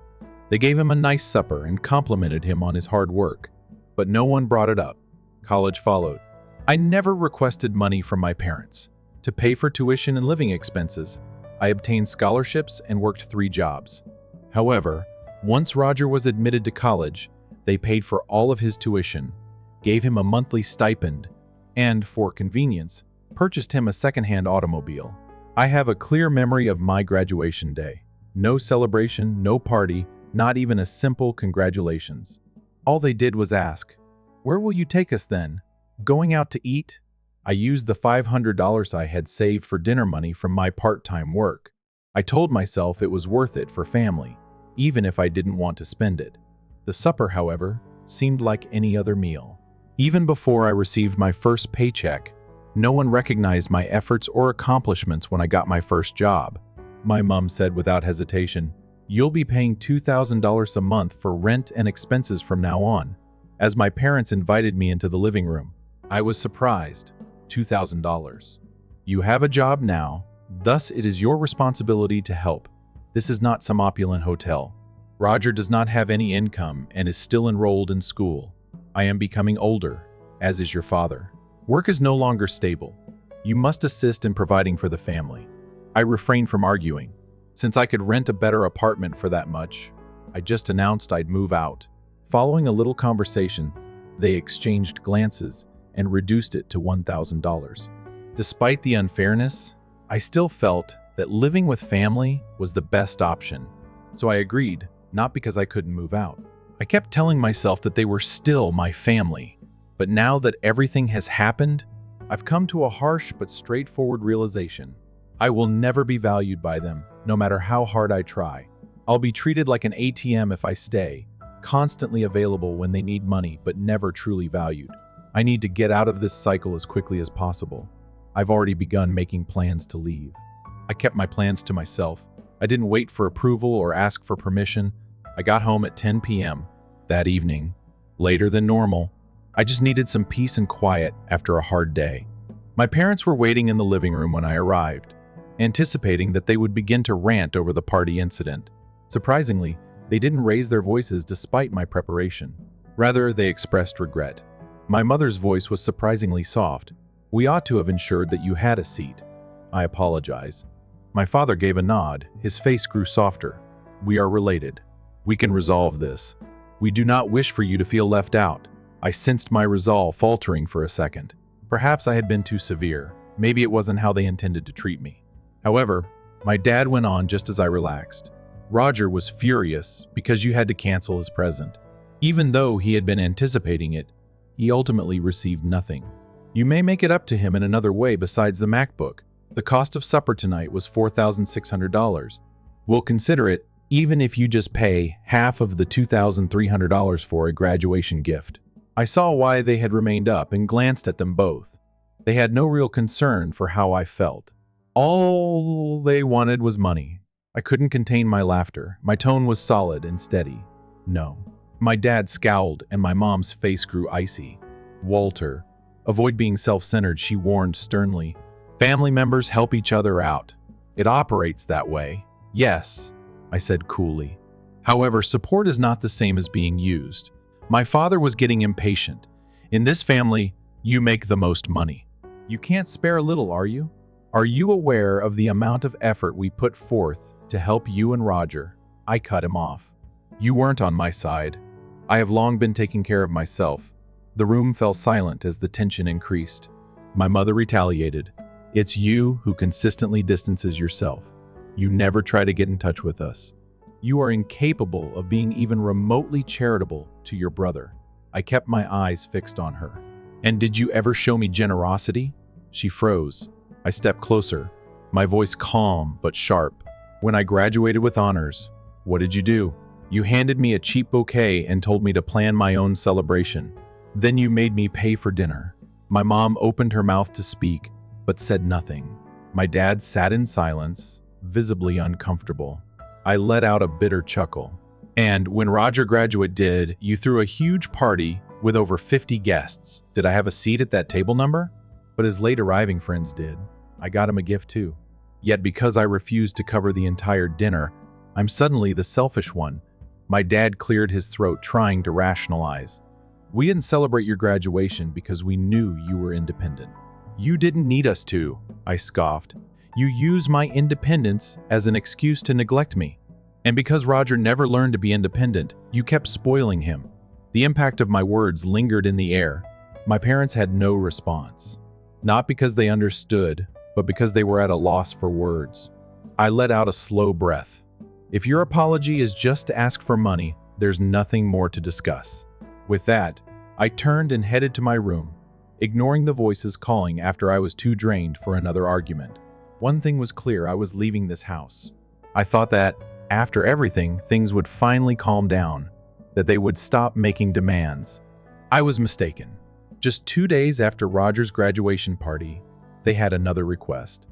they gave him a nice supper and complimented him on his hard work. But no one brought it up. College followed. I never requested money from my parents. To pay for tuition and living expenses, I obtained scholarships and worked 3 jobs. However, once Roger was admitted to college, they paid for all of his tuition, gave him a monthly stipend, and, for convenience, purchased him a second-hand automobile. I have a clear memory of my graduation day. No celebration, no party, not even a simple congratulations. All they did was ask, "Where will you take us then? Going out to eat?" I used the $500 I had saved for dinner money from my part-time work. I told myself it was worth it for family, even if I didn't want to spend it. The supper, however, seemed like any other meal. Even before I received my first paycheck, no one recognized my efforts or accomplishments when I got my first job. My mom said without hesitation, "You'll be paying $2,000 a month for rent and expenses from now on." As my parents invited me into the living room, I was surprised. $2,000. You have a job now, thus it is your responsibility to help. This is not some opulent hotel. Roger does not have any income and is still enrolled in school. I am becoming older, as is your father. Work is no longer stable. You must assist in providing for the family. I refrained from arguing. Since I could rent a better apartment for that much, I just announced I'd move out. Following a little conversation, they exchanged glances and reduced it to $1,000. Despite the unfairness, I still felt that living with family was the best option. So I agreed, not because I couldn't move out. I kept telling myself that they were still my family. But now that everything has happened, I've come to a harsh but straightforward realization. I will never be valued by them, no matter how hard I try. I'll be treated like an ATM if I stay, constantly available when they need money but never truly valued. I need to get out of this cycle as quickly as possible. I've already begun making plans to leave. I kept my plans to myself. I didn't wait for approval or ask for permission. I got home at 10 p.m. that evening, later than normal. I just needed some peace and quiet after a hard day. My parents were waiting in the living room when I arrived, anticipating that they would begin to rant over the party incident. Surprisingly, they didn't raise their voices despite my preparation. Rather, they expressed regret. My mother's voice was surprisingly soft. "We ought to have ensured that you had a seat. I apologize." My father gave a nod. His face grew softer. "We are related. We can resolve this. We do not wish for you to feel left out." I sensed my resolve faltering for a second. Perhaps I had been too severe. Maybe it wasn't how they intended to treat me. However, my dad went on just as I relaxed. "Roger was furious because you had to cancel his present. Even though he had been anticipating it, he ultimately received nothing. You may make it up to him in another way besides the MacBook. The cost of supper tonight was $4,600. We'll consider it, even if you just pay half of the $2,300 for a graduation gift." I saw why they had remained up and glanced at them both. They had no real concern for how I felt. All they wanted was money. I couldn't contain my laughter. My tone was solid and steady. "No." My dad scowled and my mom's face grew icy. Walter, avoid being self-centered, she warned sternly. Family members help each other out. It operates that way. Yes, I said coolly. However, support is not the same as being used. My father was getting impatient. In this family, you make the most money. You can't spare a little, are you? Are you aware of the amount of effort we put forth to help you and Roger? I cut him off. You weren't on my side. I have long been taking care of myself. The room fell silent as the tension increased. My mother retaliated. It's you who consistently distances yourself. You never try to get in touch with us. You are incapable of being even remotely charitable to your brother. I kept my eyes fixed on her. And did you ever show me generosity? She froze. I stepped closer, my voice calm but sharp. When I graduated with honors, what did you do? You handed me a cheap bouquet and told me to plan my own celebration. Then you made me pay for dinner. My mom opened her mouth to speak, but said nothing. My dad sat in silence, visibly uncomfortable. I let out a bitter chuckle. And when Roger graduated, you threw a huge party with over 50 guests. Did I have a seat at that table number? But his late arriving friends did. I got him a gift too. Yet because I refused to cover the entire dinner, I'm suddenly the selfish one. My dad cleared his throat, trying to rationalize. We didn't celebrate your graduation because we knew you were independent. You didn't need us to, I scoffed. You used my independence as an excuse to neglect me. And because Roger never learned to be independent, you kept spoiling him. The impact of my words lingered in the air. My parents had no response. Not because they understood, but because they were at a loss for words. I let out a slow breath. If your apology is just to ask for money, there's nothing more to discuss. With that, I turned and headed to my room, ignoring the voices calling after I was too drained for another argument. One thing was clear, I was leaving this house. I thought that, after everything, things would finally calm down, that they would stop making demands. I was mistaken. Just 2 days after Roger's graduation party, they had another request.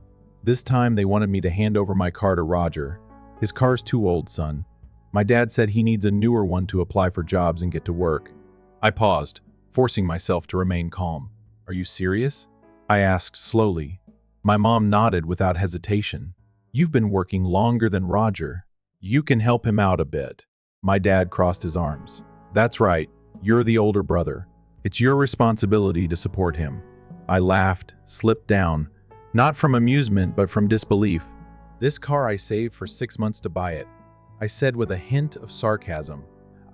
This time they wanted me to hand over my car to Roger. His car's too old, son. My dad said he needs a newer one to apply for jobs and get to work. I paused, forcing myself to remain calm. Are you serious? I asked slowly. My mom nodded without hesitation. You've been working longer than Roger. You can help him out a bit. My dad crossed his arms. That's right. You're the older brother. It's your responsibility to support him. I laughed, slipped down, not from amusement but from disbelief. This car I saved for 6 months to buy it, I said with a hint of sarcasm.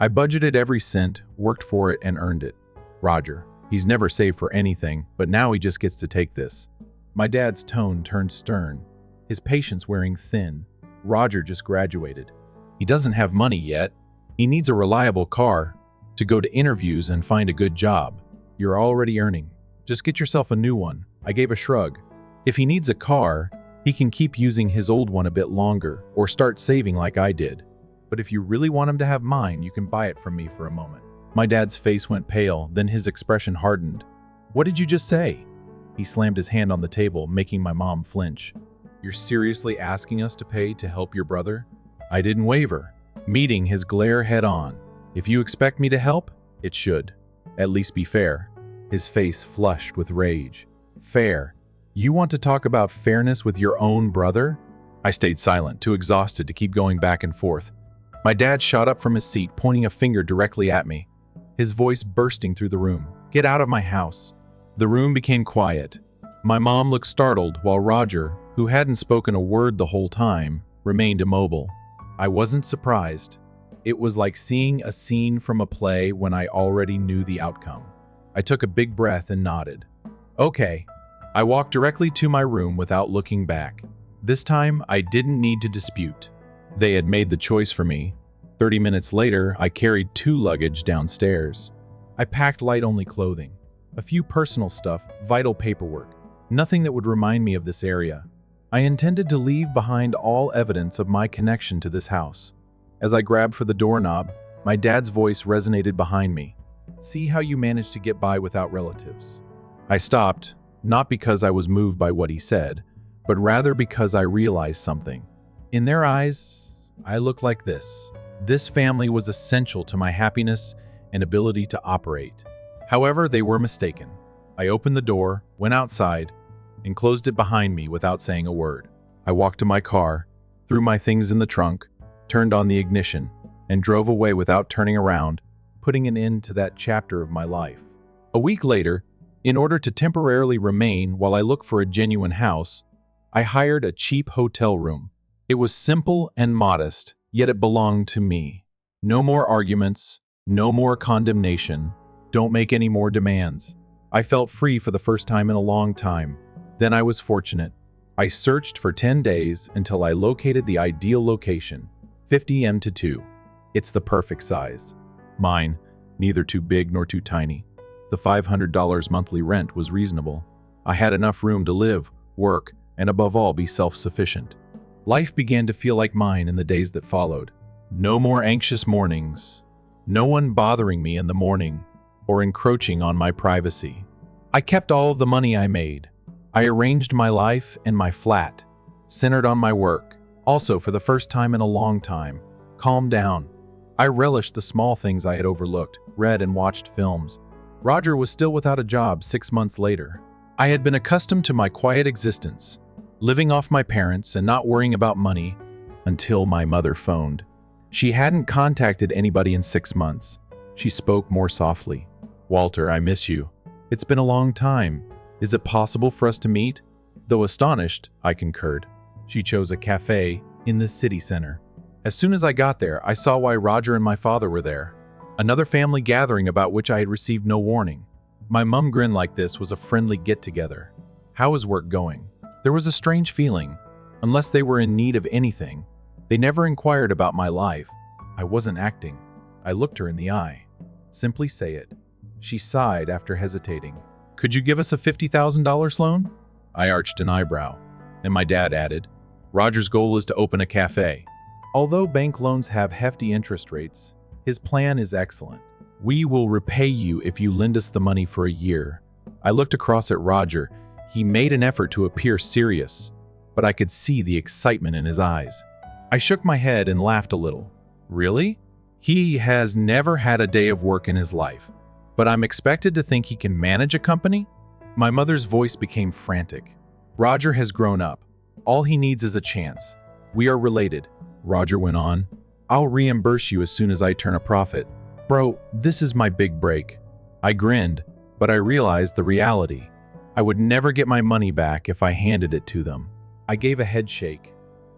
I budgeted every cent, worked for it, and earned it. Roger, he's never saved for anything, but now he just gets to take this. My dad's tone turned stern, his patience wearing thin. Roger just graduated. He doesn't have money yet. He needs a reliable car to go to interviews and find a good job. You're already earning. Just get yourself a new one. I gave a shrug. If he needs a car, he can keep using his old one a bit longer or start saving like I did. But if you really want him to have mine, you can buy it from me for a moment. My dad's face went pale, then his expression hardened. What did you just say? He slammed his hand on the table, making my mom flinch. You're seriously asking us to pay to help your brother? I didn't waver, meeting his glare head on. If you expect me to help, it should. At least be fair. His face flushed with rage. Fair? You want to talk about fairness with your own brother? I stayed silent, too exhausted to keep going back and forth. My dad shot up from his seat, pointing a finger directly at me, his voice bursting through the room. Get out of my house. The room became quiet. My mom looked startled, while Roger, who hadn't spoken a word the whole time, remained immobile. I wasn't surprised. It was like seeing a scene from a play when I already knew the outcome. I took a big breath and nodded. Okay. I walked directly to my room without looking back. This time, I didn't need to dispute. They had made the choice for me. 30 minutes later, I carried 2 luggage downstairs. I packed light-only clothing, a few personal stuff, vital paperwork, nothing that would remind me of this area. I intended to leave behind all evidence of my connection to this house. As I grabbed for the doorknob, my dad's voice resonated behind me. See how you managed to get by without relatives. I stopped, not because I was moved by what he said, but rather because I realized something. In their eyes, I looked like this. This family was essential to my happiness and ability to operate. However, they were mistaken. I opened the door, went outside, and closed it behind me without saying a word. I walked to my car, threw my things in the trunk, turned on the ignition, and drove away without turning around, putting an end to that chapter of my life. A week later, in order to temporarily remain while I looked for a genuine house, I hired a cheap hotel room. It was simple and modest, yet it belonged to me. No more arguments, no more condemnation, don't make any more demands. I felt free for the first time in a long time. Then I was fortunate. I searched for 10 days until I located the ideal location, 50 to 2. It's the perfect size. Mine, neither too big nor too tiny. The $500 monthly rent was reasonable. I had enough room to live, work, and above all be self-sufficient. Life began to feel like mine in the days that followed. No more anxious mornings. No one bothering me in the morning or encroaching on my privacy. I kept all of the money I made. I arranged my life and my flat, centered on my work. Also, for the first time in a long time, calmed down. I relished the small things I had overlooked, read and watched films. Roger was still without a job 6 months later. I had been accustomed to my quiet existence, living off my parents and not worrying about money until my mother phoned. She hadn't contacted anybody in 6 months. She spoke more softly. "Walter, I miss you. It's been a long time. Is it possible for us to meet?" Though astonished, I concurred. She chose a cafe in the city center. As soon as I got there, I saw why Roger and my father were there. Another family gathering about which I had received no warning. My mum grinned like this was a friendly get-together. How is work going? There was a strange feeling. Unless they were in need of anything, they never inquired about my life. I wasn't acting. I looked her in the eye. "Simply say it." She sighed after hesitating. "Could you give us a $50,000 loan?" I arched an eyebrow, and my dad added, "Roger's goal is to open a cafe." Although bank loans have hefty interest rates, his plan is excellent. "We will repay you if you lend us the money for a year." I looked across at Roger. He made an effort to appear serious, but I could see the excitement in his eyes. I shook my head and laughed a little. "Really? He has never had a day of work in his life. But I'm expected to think he can manage a company?" My mother's voice became frantic. "Roger has grown up. All he needs is a chance. We are related," Roger went on. "I'll reimburse you as soon as I turn a profit." "Bro, this is my big break." I grinned, but I realized the reality. I would never get my money back if I handed it to them. I gave a head shake.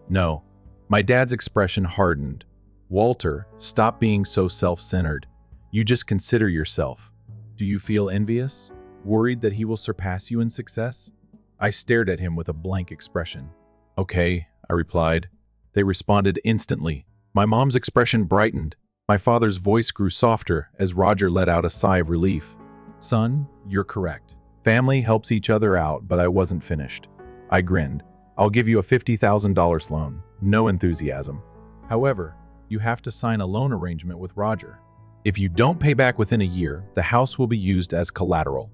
"No." My dad's expression hardened. "Walter, stop being so self-centered. You just consider yourself. Do you feel envious? Worried that he will surpass you in success?" I stared at him with a blank expression. "Okay," I replied. They responded instantly. My mom's expression brightened. My father's voice grew softer as Roger let out a sigh of relief. "Son, you're correct. Family helps each other out, but I wasn't finished." I grinned. "I'll give you a $50,000 loan." No enthusiasm. "However, you have to sign a loan arrangement with Roger. If you don't pay back within a year, the house will be used as collateral.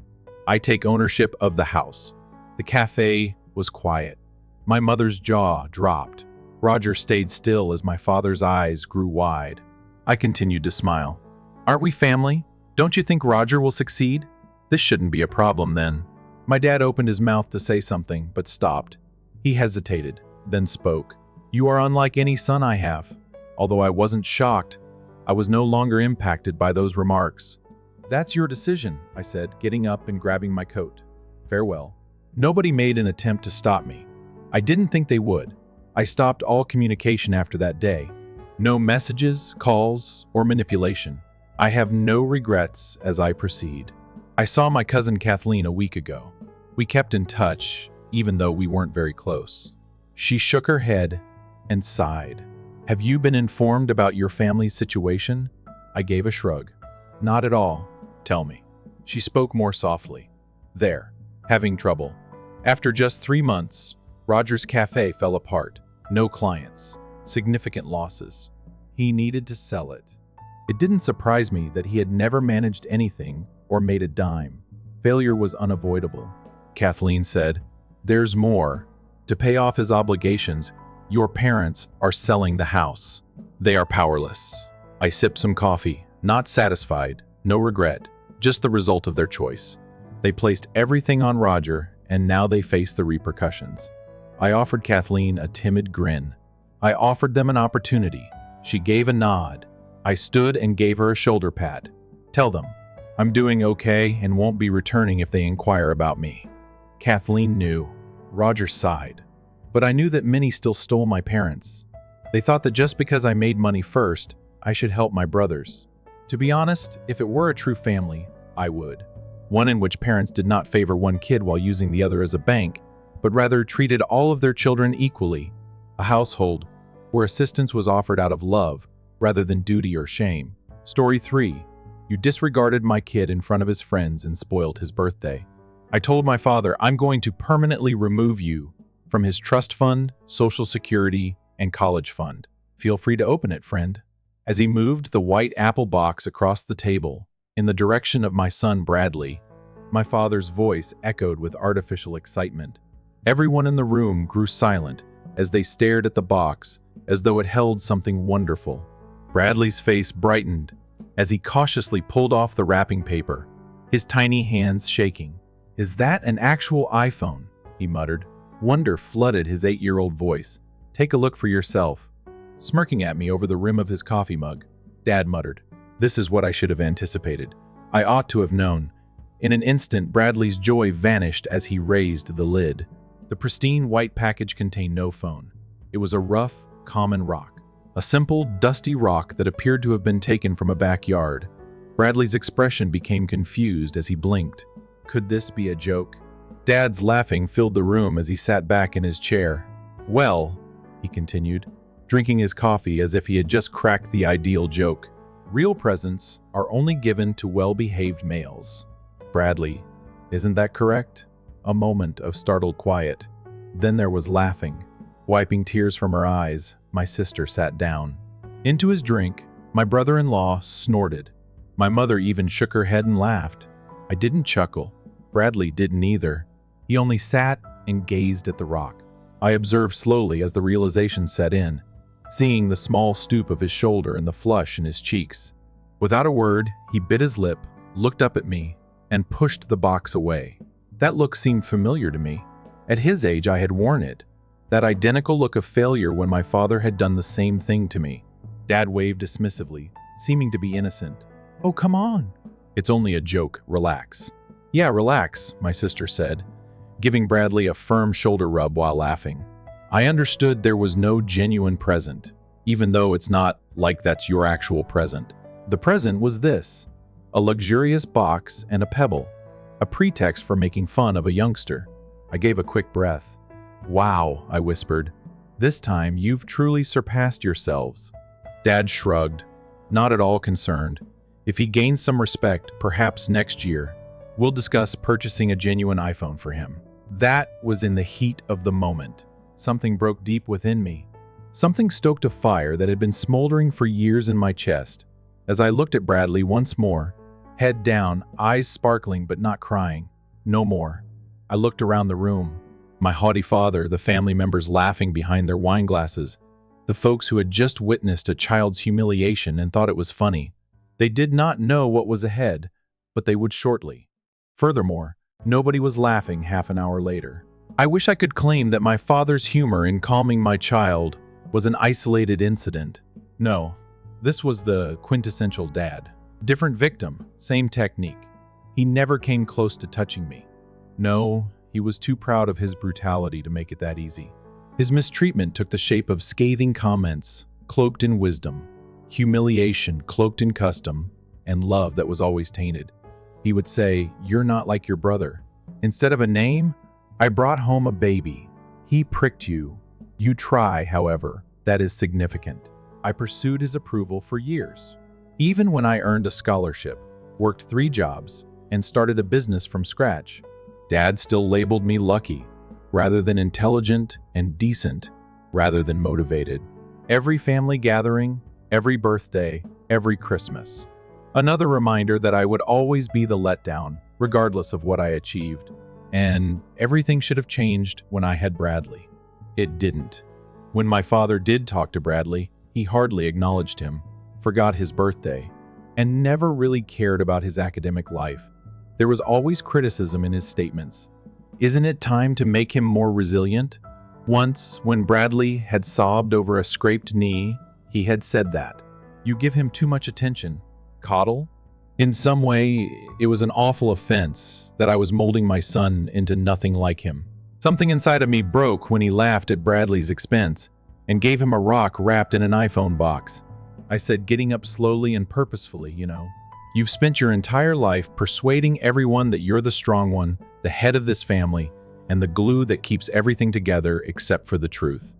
I take ownership of the house." The cafe was quiet. My mother's jaw dropped. Roger stayed still as my father's eyes grew wide. I continued to smile. "Aren't we family? Don't you think Roger will succeed? This shouldn't be a problem then." My dad opened his mouth to say something, but stopped. He hesitated, then spoke. "You are unlike any son I have." Although I wasn't shocked, I was no longer impacted by those remarks. "That's your decision," I said, getting up and grabbing my coat. "Farewell." Nobody made an attempt to stop me. I didn't think they would. I stopped all communication after that day. No messages, calls, or manipulation. I have no regrets as I proceed. I saw my cousin Kathleen a week ago. We kept in touch, even though we weren't very close. She shook her head and sighed. "Have you been informed about your family's situation?" I gave a shrug. "Not at all. Tell me." She spoke more softly. "There. Having trouble. After just 3 months, Roger's cafe fell apart. No clients. Significant losses. He needed to sell it. It didn't surprise me that he had never managed anything or made a dime. Failure was unavoidable." Kathleen said, "There's more. To pay off his obligations, your parents are selling the house." They are powerless. I sipped some coffee, not satisfied, no regret, just the result of their choice. They placed everything on Roger, and now they face the repercussions. I offered Kathleen a timid grin. I offered them an opportunity. She gave a nod. I stood and gave her a shoulder pat. Tell them, I'm doing okay and won't be returning if they inquire about me. Kathleen knew. Roger sighed. But I knew that Minnie still stole my parents. They thought that just because I made money first, I should help my brothers. To be honest, if it were a true family, I would. One in which parents did not favor one kid while using the other as a bank, but rather treated all of their children equally. A household where assistance was offered out of love rather than duty or shame. Story 3. You disregarded my kid in front of his friends and spoiled his birthday. I told my father I'm going to permanently remove you from his trust fund, social security, and college fund. Feel free to open it, friend. As he moved the white apple box across the table in the direction of my son Bradley, my father's voice echoed with artificial excitement. Everyone in the room grew silent as they stared at the box as though it held something wonderful. Bradley's face brightened as he cautiously pulled off the wrapping paper, his tiny hands shaking. "Is that an actual iPhone?" he muttered. Wonder flooded his 8-year-old voice. "Take a look for yourself." Smirking at me over the rim of his coffee mug, Dad muttered, "This is what I should have anticipated. I ought to have known." In an instant, Bradley's joy vanished as he raised the lid. The pristine white package contained no phone. It was a rough, common rock. A simple, dusty rock that appeared to have been taken from a backyard. Bradley's expression became confused as he blinked. Could this be a joke? Dad's laughing filled the room as he sat back in his chair. "Well," he continued, drinking his coffee as if he had just cracked the ideal joke, "real presents are only given to well-behaved males." "Bradley, isn't that correct?" A moment of startled quiet. Then there was laughing. Wiping tears from her eyes, my sister sat down. Into his drink, my brother-in-law snorted. My mother even shook her head and laughed. I didn't chuckle. Bradley didn't either. He only sat and gazed at the rock. I observed slowly as the realization set in, seeing the small stoop of his shoulder and the flush in his cheeks. Without a word, he bit his lip, looked up at me, and pushed the box away. That look seemed familiar to me. At his age, I had worn it. That identical look of failure when my father had done the same thing to me. Dad waved dismissively, seeming to be innocent. "Oh, come on." "It's only a joke. Relax." "Yeah, relax," my sister said, giving Bradley a firm shoulder rub while laughing. I understood there was no genuine present, even though it's not like that's your actual present. The present was this: a luxurious box and a pebble. A pretext for making fun of a youngster. I gave a quick breath. "Wow," I whispered. "This time you've truly surpassed yourselves." Dad shrugged, not at all concerned. If he gains some respect, perhaps next year, we'll discuss purchasing a genuine iPhone for him. That was in the heat of the moment. Something broke deep within me. Something stoked a fire that had been smoldering for years in my chest. As I looked at Bradley once more, head down, eyes sparkling but not crying. No more. I looked around the room. My haughty father, the family members laughing behind their wine glasses, the folks who had just witnessed a child's humiliation and thought it was funny. They did not know what was ahead, but they would shortly. Furthermore, nobody was laughing half an hour later. I wish I could claim that my father's humor in calming my child was an isolated incident. No, this was the quintessential dad. Different victim, same technique. He never came close to touching me. No, he was too proud of his brutality to make it that easy. His mistreatment took the shape of scathing comments, cloaked in wisdom, humiliation cloaked in custom, and love that was always tainted. He would say, "You're not like your brother." Instead of a name, I brought home a baby. He pricked you. You try, however, that is significant. I pursued his approval for years. Even when I earned a scholarship, worked 3 jobs, and started a business from scratch, Dad still labeled me lucky, rather than intelligent, and decent, rather than motivated. Every family gathering, every birthday, every Christmas. Another reminder that I would always be the letdown, regardless of what I achieved. And everything should have changed when I had Bradley. It didn't. When my father did talk to Bradley, He hardly acknowledged him, forgot his birthday, and never really cared about his academic life. There was always criticism in his statements. Isn't it time to make him more resilient? Once, when Bradley had sobbed over a scraped knee, he had said that. You give him too much attention. Coddle? In some way, it was an awful offense that I was molding my son into nothing like him. Something inside of me broke when he laughed at Bradley's expense and gave him a rock wrapped in an iPhone box. I said, getting up slowly and purposefully, You've spent your entire life persuading everyone that you're the strong one, the head of this family, and the glue that keeps everything together except for the truth.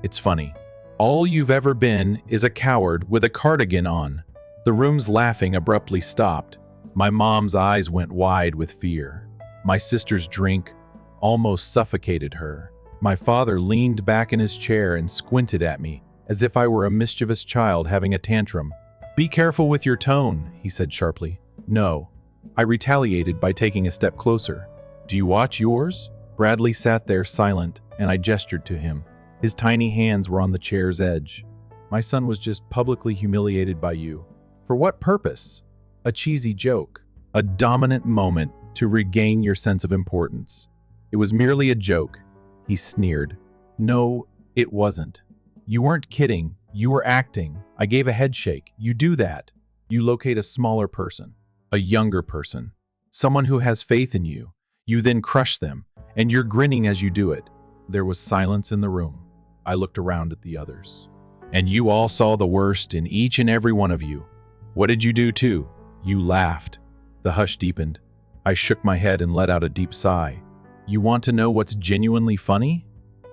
It's funny. All you've ever been is a coward with a cardigan on. The room's laughing abruptly stopped. My mom's eyes went wide with fear. My sister's drink almost suffocated her. My father leaned back in his chair and squinted at me, as if I were a mischievous child having a tantrum. Be careful with your tone, he said sharply. No. I retaliated by taking a step closer. Do you watch yours? Bradley sat there silent, and I gestured to him. His tiny hands were on the chair's edge. My son was just publicly humiliated by you. For what purpose? A cheesy joke. A dominant moment to regain your sense of importance. It was merely a joke. He sneered. No, it wasn't. You weren't kidding. You were acting. I gave a head shake. You do that. You locate a smaller person, a younger person, someone who has faith in you. You then crush them, and you're grinning as you do it. There was silence in the room. I looked around at the others. And you all saw the worst in each and every one of you. What did you do too? You laughed. The hush deepened. I shook my head and let out a deep sigh. You want to know what's genuinely funny?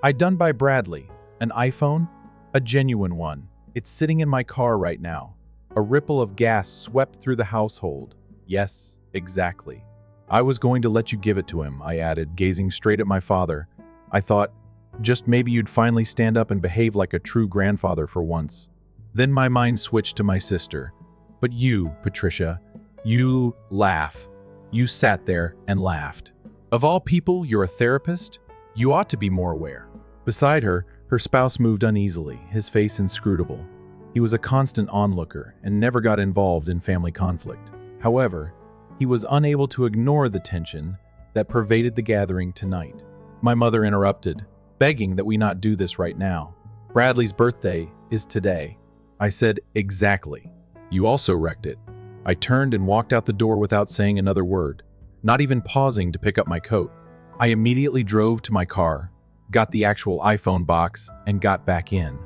I done by Bradley. An iPhone? A genuine one. It's sitting in my car right now. A ripple of gas swept through the household. Yes, exactly. I was going to let you give it to him, I added, gazing straight at my father. I thought, just maybe you'd finally stand up and behave like a true grandfather for once. Then my mind switched to my sister. But you, Patricia, you laugh. You sat there and laughed. Of all people, you're a therapist? You ought to be more aware. Beside her, her spouse moved uneasily, his face inscrutable. He was a constant onlooker and never got involved in family conflict. However, he was unable to ignore the tension that pervaded the gathering tonight. My mother interrupted, begging that we not do this right now. Bradley's birthday is today. I said, exactly. You also wrecked it. I turned and walked out the door without saying another word, not even pausing to pick up my coat. I immediately drove to my car, got the actual iPhone box, and got back in.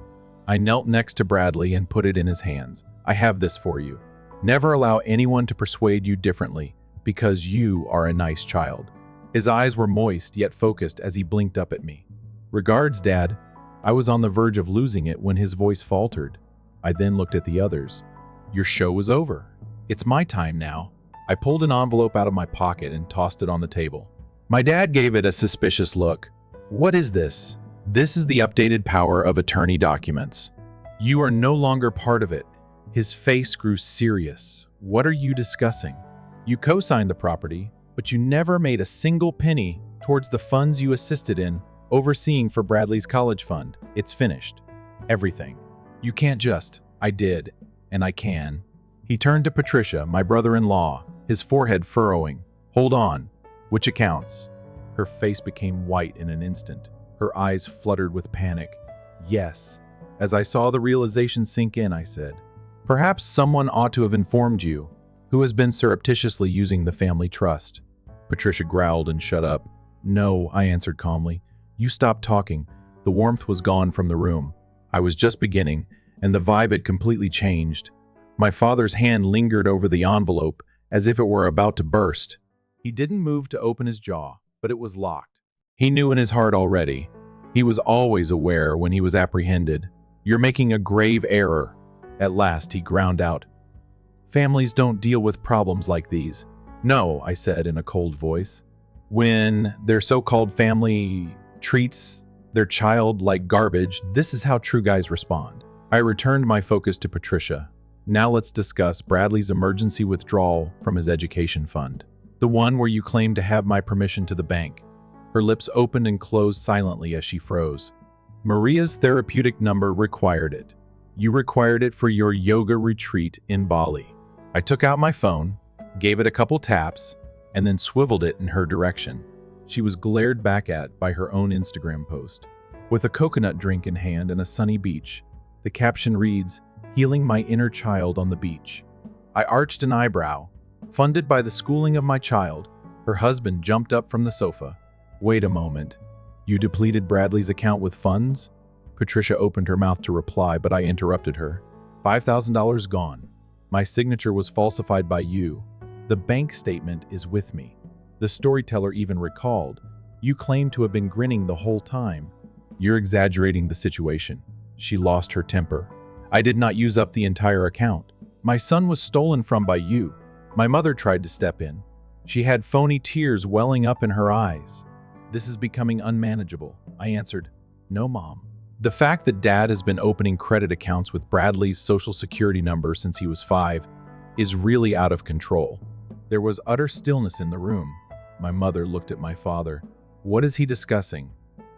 I knelt next to Bradley and put it in his hands. I have this for you. Never allow anyone to persuade you differently, because you are a nice child. His eyes were moist yet focused as he blinked up at me. Regards, Dad. I was on the verge of losing it when his voice faltered. I then looked at the others. Your show is over. It's my time now. I pulled an envelope out of my pocket and tossed it on the table. My dad gave it a suspicious look. What is this? This is the updated power of attorney documents. You are no longer part of it. His face grew serious. What are you discussing? You co-signed the property, but you never made a single penny towards the funds you assisted in overseeing for Bradley's college fund. It's finished. Everything. You can't just. I did, and I can. He turned to Patricia, my brother-in-law, his forehead furrowing. Hold on. Which accounts? Her face became white in an instant. Her eyes fluttered with panic. Yes. As I saw the realization sink in, I said, perhaps someone ought to have informed you, who has been surreptitiously using the family trust. Patricia growled and shut up. No, I answered calmly. You stopped talking. The warmth was gone from the room. I was just beginning, and the vibe had completely changed. My father's hand lingered over the envelope as if it were about to burst. He didn't move to open his jaw, but it was locked. He knew in his heart already. He was always aware when he was apprehended. You're making a grave error. At last, he ground out. Families don't deal with problems like these. No, I said in a cold voice. When their so-called family treats their child like garbage, this is how true guys respond. I returned my focus to Patricia. Now let's discuss Bradley's emergency withdrawal from his education fund. The one where you claimed to have my permission to the bank. Her lips opened and closed silently as she froze. Maria's therapeutic number required it. You required it for your yoga retreat in Bali. I took out my phone, gave it a couple taps, and then swiveled it in her direction. She was glared back at by her own Instagram post. With a coconut drink in hand and a sunny beach, the caption reads, "Healing my inner child on the beach." I arched an eyebrow. Funded by the schooling of my child, her husband jumped up from the sofa. "Wait a moment. You depleted Bradley's account with funds?" Patricia opened her mouth to reply, but I interrupted her. $5,000 gone. My signature was falsified by you. The bank statement is with me. The storyteller even recalled, "You claim to have been grinning the whole time." "You're exaggerating the situation." She lost her temper. "I did not use up the entire account. My son was stolen from by you." My mother tried to step in. She had phony tears welling up in her eyes. "This is becoming unmanageable." I answered, "No, Mom." The fact that Dad has been opening credit accounts with Bradley's social security number since he was 5 is really out of control. There was utter stillness in the room. My mother looked at my father. "What is he discussing?"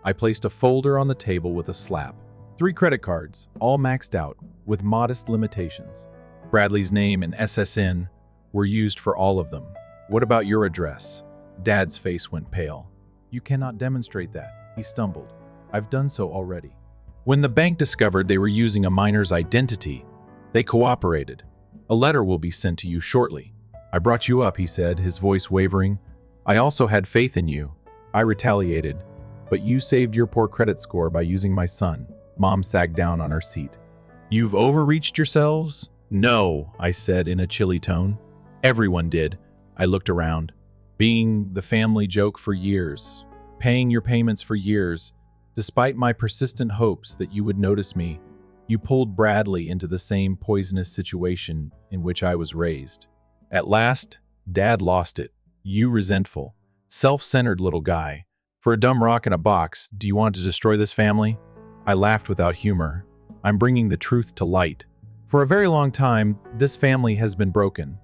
I placed a folder on the table with a slap. 3 credit cards, all maxed out, with modest limitations. Bradley's name and SSN were used for all of them. "What about your address?" Dad's face went pale. "You cannot demonstrate that," he stumbled. "I've done so already." When the bank discovered they were using a minor's identity, they cooperated. "A letter will be sent to you shortly." "I brought you up," he said, his voice wavering. "I also had faith in you." I retaliated. "But you saved your poor credit score by using my son." Mom sagged down on her seat. "You've overreached yourselves?" "No," I said in a chilly tone. "Everyone did." I looked around. "Being the family joke for years. Paying your payments for years. Despite my persistent hopes that you would notice me, you pulled Bradley into the same poisonous situation in which I was raised. At last, Dad lost it. You resentful, self-centered little guy. For a dumb rock in a box, do you want to destroy this family?" I laughed without humor. "I'm bringing the truth to light. For a very long time, this family has been broken."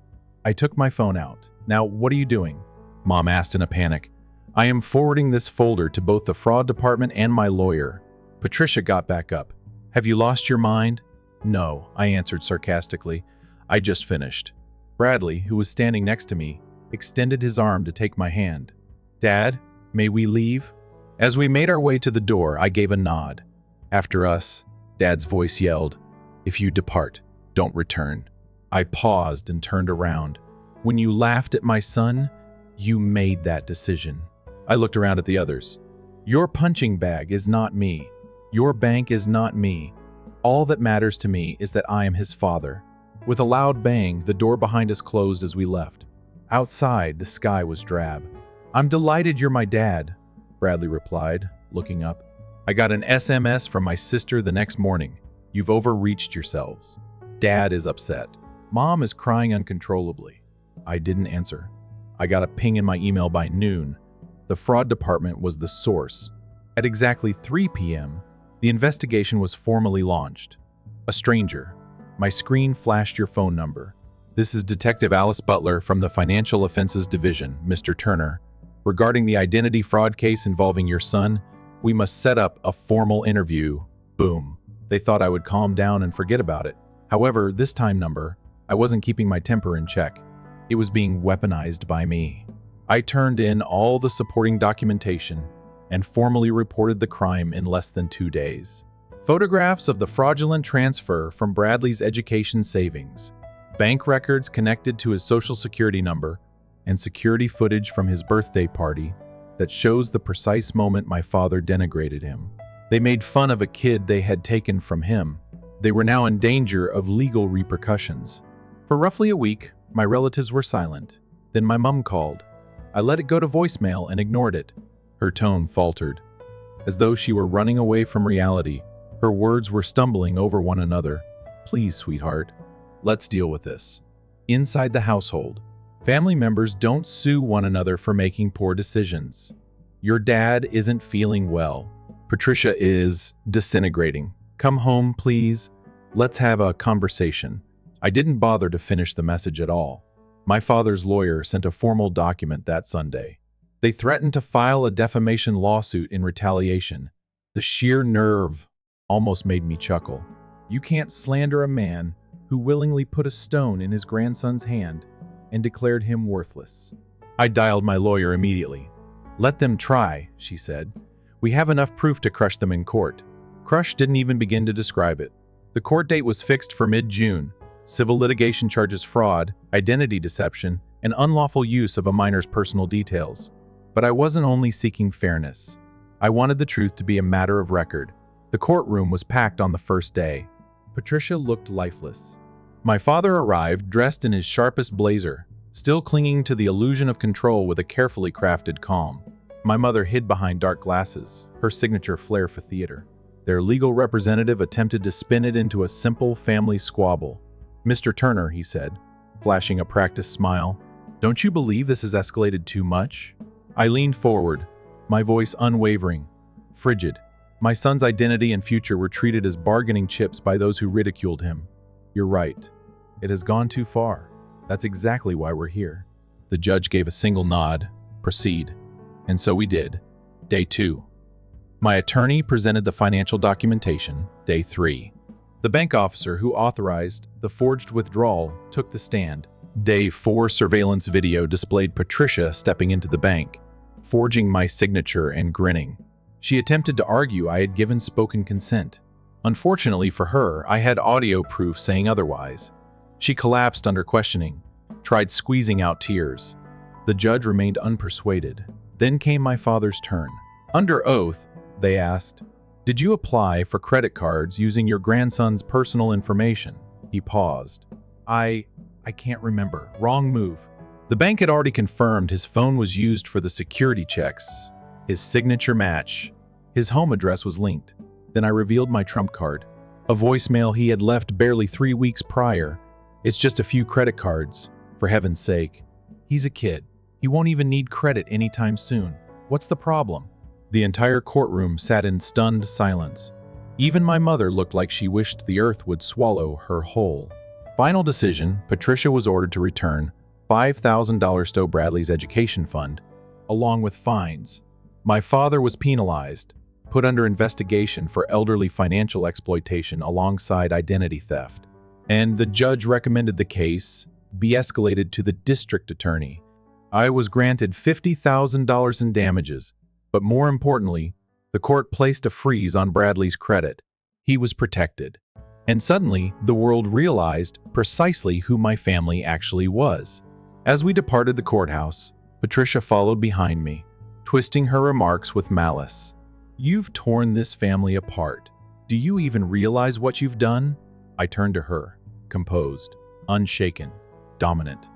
I took my phone out. "Now, what are you doing?" Mom asked in a panic. "I am forwarding this folder to both the fraud department and my lawyer." Patricia got back up. "Have you lost your mind?" "No," I answered sarcastically. "I just finished." Bradley, who was standing next to me, extended his arm to take my hand. "Dad, may we leave?" As we made our way to the door, I gave a nod. "After us," Dad's voice yelled. "If you depart, don't return." I paused and turned around. "When you laughed at my son, you made that decision." I looked around at the others. "Your punching bag is not me. Your bank is not me. All that matters to me is that I am his father." With a loud bang, the door behind us closed as we left. Outside, the sky was drab. "I'm delighted you're my dad," Bradley replied, looking up. "I got an SMS from my sister the next morning. You've overreached yourselves. Dad is upset. Mom is crying uncontrollably." I didn't answer. I got a ping in my email by noon. The fraud department was the source. At exactly 3 p.m., the investigation was formally launched. "A stranger. My screen flashed your phone number. This is Detective Alice Butler from the Financial Offenses Division, Mr. Turner. Regarding the identity fraud case involving your son, we must set up a formal interview." Boom. They thought I would calm down and forget about it. However, this time number, I wasn't keeping my temper in check. It was being weaponized by me. I turned in all the supporting documentation and formally reported the crime in less than 2 days. Photographs of the fraudulent transfer from Bradley's education savings, bank records connected to his social security number, and security footage from his birthday party that shows the precise moment my father denigrated him. They made fun of a kid they had taken from him. They were now in danger of legal repercussions. For roughly a week, my relatives were silent. Then my mom called. I let it go to voicemail and ignored it. Her tone faltered. As though she were running away from reality, her words were stumbling over one another. "Please, sweetheart, let's deal with this." Inside the household, family members don't sue one another for making poor decisions. Your dad isn't feeling well. Patricia is disintegrating. "Come home, please. Let's have a conversation." I didn't bother to finish the message at all. My father's lawyer sent a formal document that Sunday. They threatened to file a defamation lawsuit in retaliation. The sheer nerve almost made me chuckle. You can't slander a man who willingly put a stone in his grandson's hand and declared him worthless." I dialed my lawyer immediately. "Let them try," she said. "We have enough proof to crush them in court." Crush didn't even begin to describe it. The court date was fixed for mid-June. Civil litigation charges fraud, identity deception, and unlawful use of a minor's personal details. But I wasn't only seeking fairness. I wanted the truth to be a matter of record. The courtroom was packed on the first day. Patricia looked lifeless. My father arrived dressed in his sharpest blazer, still clinging to the illusion of control with a carefully crafted calm. My mother hid behind dark glasses, her signature flair for theater. Their legal representative attempted to spin it into a simple family squabble. "Mr. Turner," he said, flashing a practiced smile, "don't you believe this has escalated too much?" I leaned forward, my voice unwavering, frigid. My son's identity and future were treated as bargaining chips by those who ridiculed him. "You're right. It has gone too far. That's exactly why we're here." The judge gave a single nod. "Proceed." And so we did. Day 2. My attorney presented the financial documentation. Day 3. The bank officer who authorized the forged withdrawal took the stand. Day 4 surveillance video displayed Patricia stepping into the bank, forging my signature and grinning. She attempted to argue I had given spoken consent. Unfortunately for her, I had audio proof saying otherwise. She collapsed under questioning, tried squeezing out tears. The judge remained unpersuaded. Then came my father's turn. Under oath, they asked, "Did you apply for credit cards using your grandson's personal information?" He paused. I can't remember. Wrong move. The bank had already confirmed his phone was used for the security checks. His signature match. His home address was linked. Then I revealed my trump card. A voicemail he had left barely 3 weeks prior. "It's just a few credit cards. For heaven's sake. He's a kid. He won't even need credit anytime soon. What's the problem?" The entire courtroom sat in stunned silence. Even my mother looked like she wished the earth would swallow her whole. Final decision, Patricia was ordered to return $5,000 to Bradley's education fund, along with fines. My father was penalized, put under investigation for elderly financial exploitation alongside identity theft. And the judge recommended the case be escalated to the district attorney. I was granted $50,000 in damages, but more importantly, the court placed a freeze on Bradley's credit. He was protected. And suddenly, the world realized precisely who my family actually was. As we departed the courthouse, Patricia followed behind me, twisting her remarks with malice. "You've torn this family apart. Do you even realize what you've done?" I turned to her, composed, unshaken, dominant.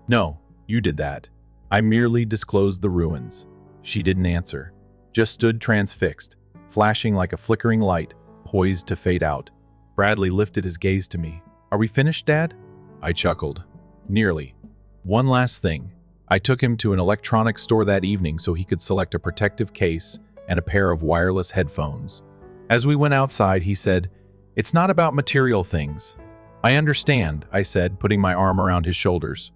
"No, you did that. I merely disclosed the ruins." She didn't answer, just stood transfixed, flashing like a flickering light, poised to fade out. Bradley lifted his gaze to me. "Are we finished, Dad?" I chuckled. "Nearly. One last thing." I took him to an electronics store that evening so he could select a protective case and a pair of wireless headphones. As we went outside, he said, "It's not about material things." "I understand," I said, putting my arm around his shoulders.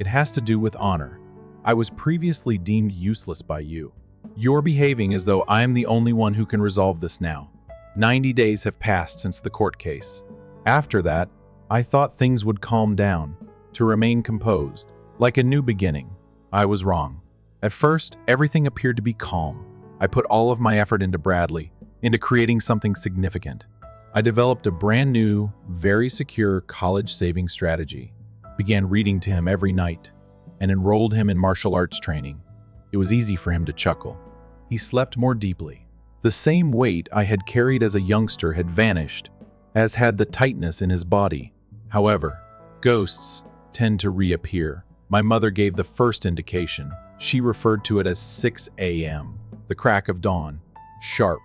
"It has to do with honor. I was previously deemed useless by you. You're behaving as though I'm the only one who can resolve this now. 90 days have passed since the court case. After that, I thought things would calm down, to remain composed, like a new beginning. I was wrong. At first, everything appeared to be calm. I put all of my effort into Bradley, into creating something significant. I developed a brand new, very secure college saving strategy, began reading to him every night, and enrolled him in martial arts training. It was easy for him to chuckle. He slept more deeply. The same weight I had carried as a youngster had vanished, as had the tightness in his body. However, ghosts tend to reappear. My mother gave the first indication. She referred to it as 6 a.m., the crack of dawn, sharp.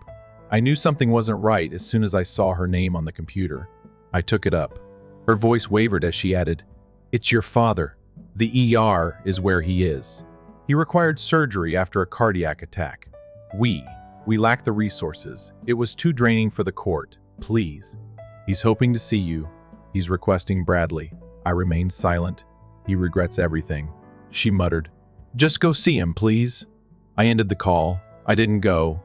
I knew something wasn't right as soon as I saw her name on the computer. I took it up. Her voice wavered as she added, "It's your father. The ER is where he is. He required surgery after a cardiac attack. We lack the resources. It was too draining for the court. Please. He's hoping to see you. He's requesting Bradley." I remained silent. "He regrets everything," she muttered. "Just go see him, please." I ended the call. I didn't go.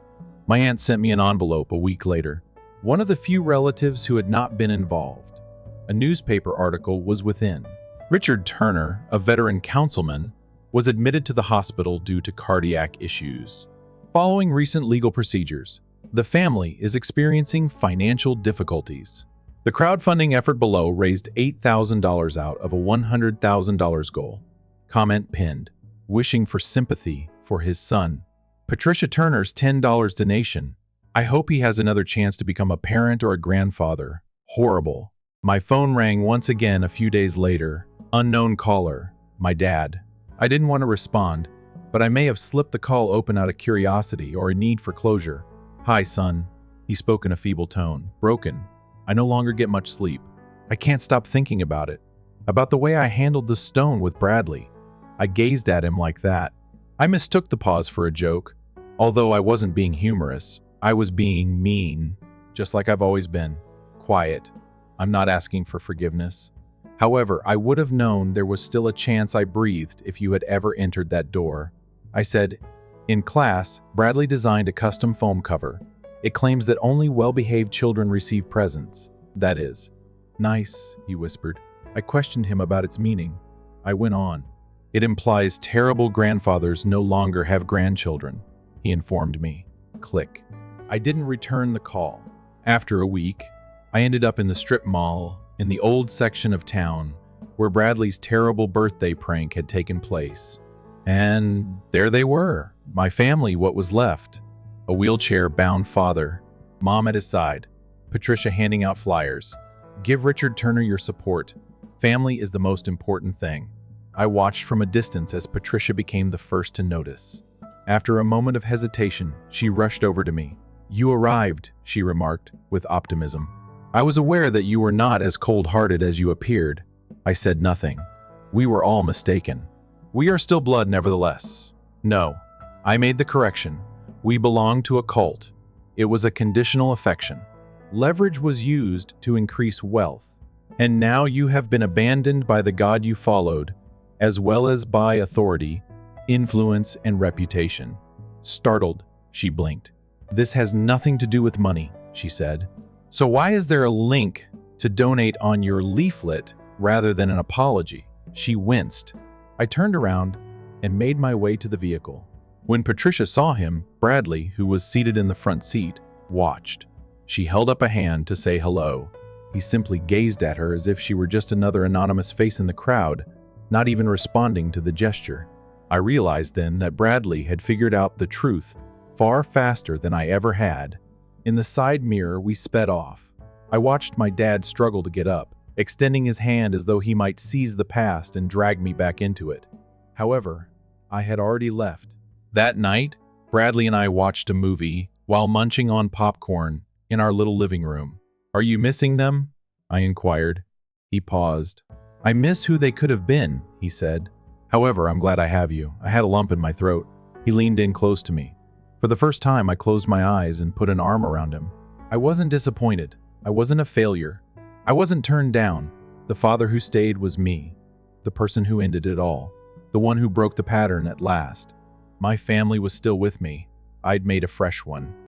My aunt sent me an envelope a week later. one of the few relatives who had not been involved. A newspaper article was within. Richard Turner, a veteran councilman, was admitted to the hospital due to cardiac issues. Following recent legal procedures, the family is experiencing financial difficulties. The crowdfunding effort below raised $8,000 out of a $100,000 goal. Comment pinned, wishing for sympathy for his son. Patricia Turner's $10 donation. I hope he has another chance to become a parent or a grandfather. Horrible. My phone rang once again a few days later. Unknown caller. My dad. I didn't want to respond, but I may have slipped the call open out of curiosity or a need for closure. Hi, son. He spoke in a feeble tone. Broken. I no longer get much sleep. I can't stop thinking about it. About the way I handled the stone with Bradley. I gazed at him like that. I mistook the pause for a joke. Although I wasn't being humorous, I was being mean, just like I've always been. Quiet. I'm not asking for forgiveness. However, I would have known there was still a chance I breathed if you had ever entered that door. I said, in class, Bradley designed a custom foam cover. It claims that only well-behaved children receive presents. That is. Nice, he whispered. I questioned him about its meaning. I went on. It implies terrible grandfathers no longer have grandchildren, he informed me. Click. I didn't return the call. After a week, I ended up in the strip mall in the old section of town where Bradley's terrible birthday prank had taken place. And there they were, my family, what was left. A wheelchair-bound father, mom at his side, Patricia handing out flyers. Give Richard Turner your support. Family is the most important thing. I watched from a distance as Patricia became the first to notice. After a moment of hesitation, she rushed over to me. You arrived, she remarked, with optimism. I was aware that you were not as cold-hearted as you appeared. I said nothing. We were all mistaken. We are still blood nevertheless. No, I made the correction. We belong to a cult. It was a conditional affection. Leverage was used to increase wealth. And now you have been abandoned by the God you followed, as well as by authority, influence, and reputation. Startled, she blinked. This has nothing to do with money, she said. So why is there a link to donate on your leaflet rather than an apology? She winced. I turned around and made my way to the vehicle. When Patricia saw him, Bradley, who was seated in the front seat, watched. She held up a hand to say hello. He simply gazed at her as if she were just another anonymous face in the crowd, not even responding to the gesture. I realized then that Bradley had figured out the truth far faster than I ever had. In the side mirror, we sped off. I watched my dad struggle to get up, extending his hand as though he might seize the past and drag me back into it. However, I had already left. That night, Bradley and I watched a movie while munching on popcorn in our little living room. Are you missing them? I inquired. He paused. I miss who they could have been, he said. However, I'm glad I have you. I had a lump in my throat. He leaned in close to me. For the first time, I closed my eyes and put an arm around him. I wasn't disappointed. I wasn't a failure. I wasn't turned down. The father who stayed was me, the person who ended it all, the one who broke the pattern at last. My family was still with me. I'd made a fresh one.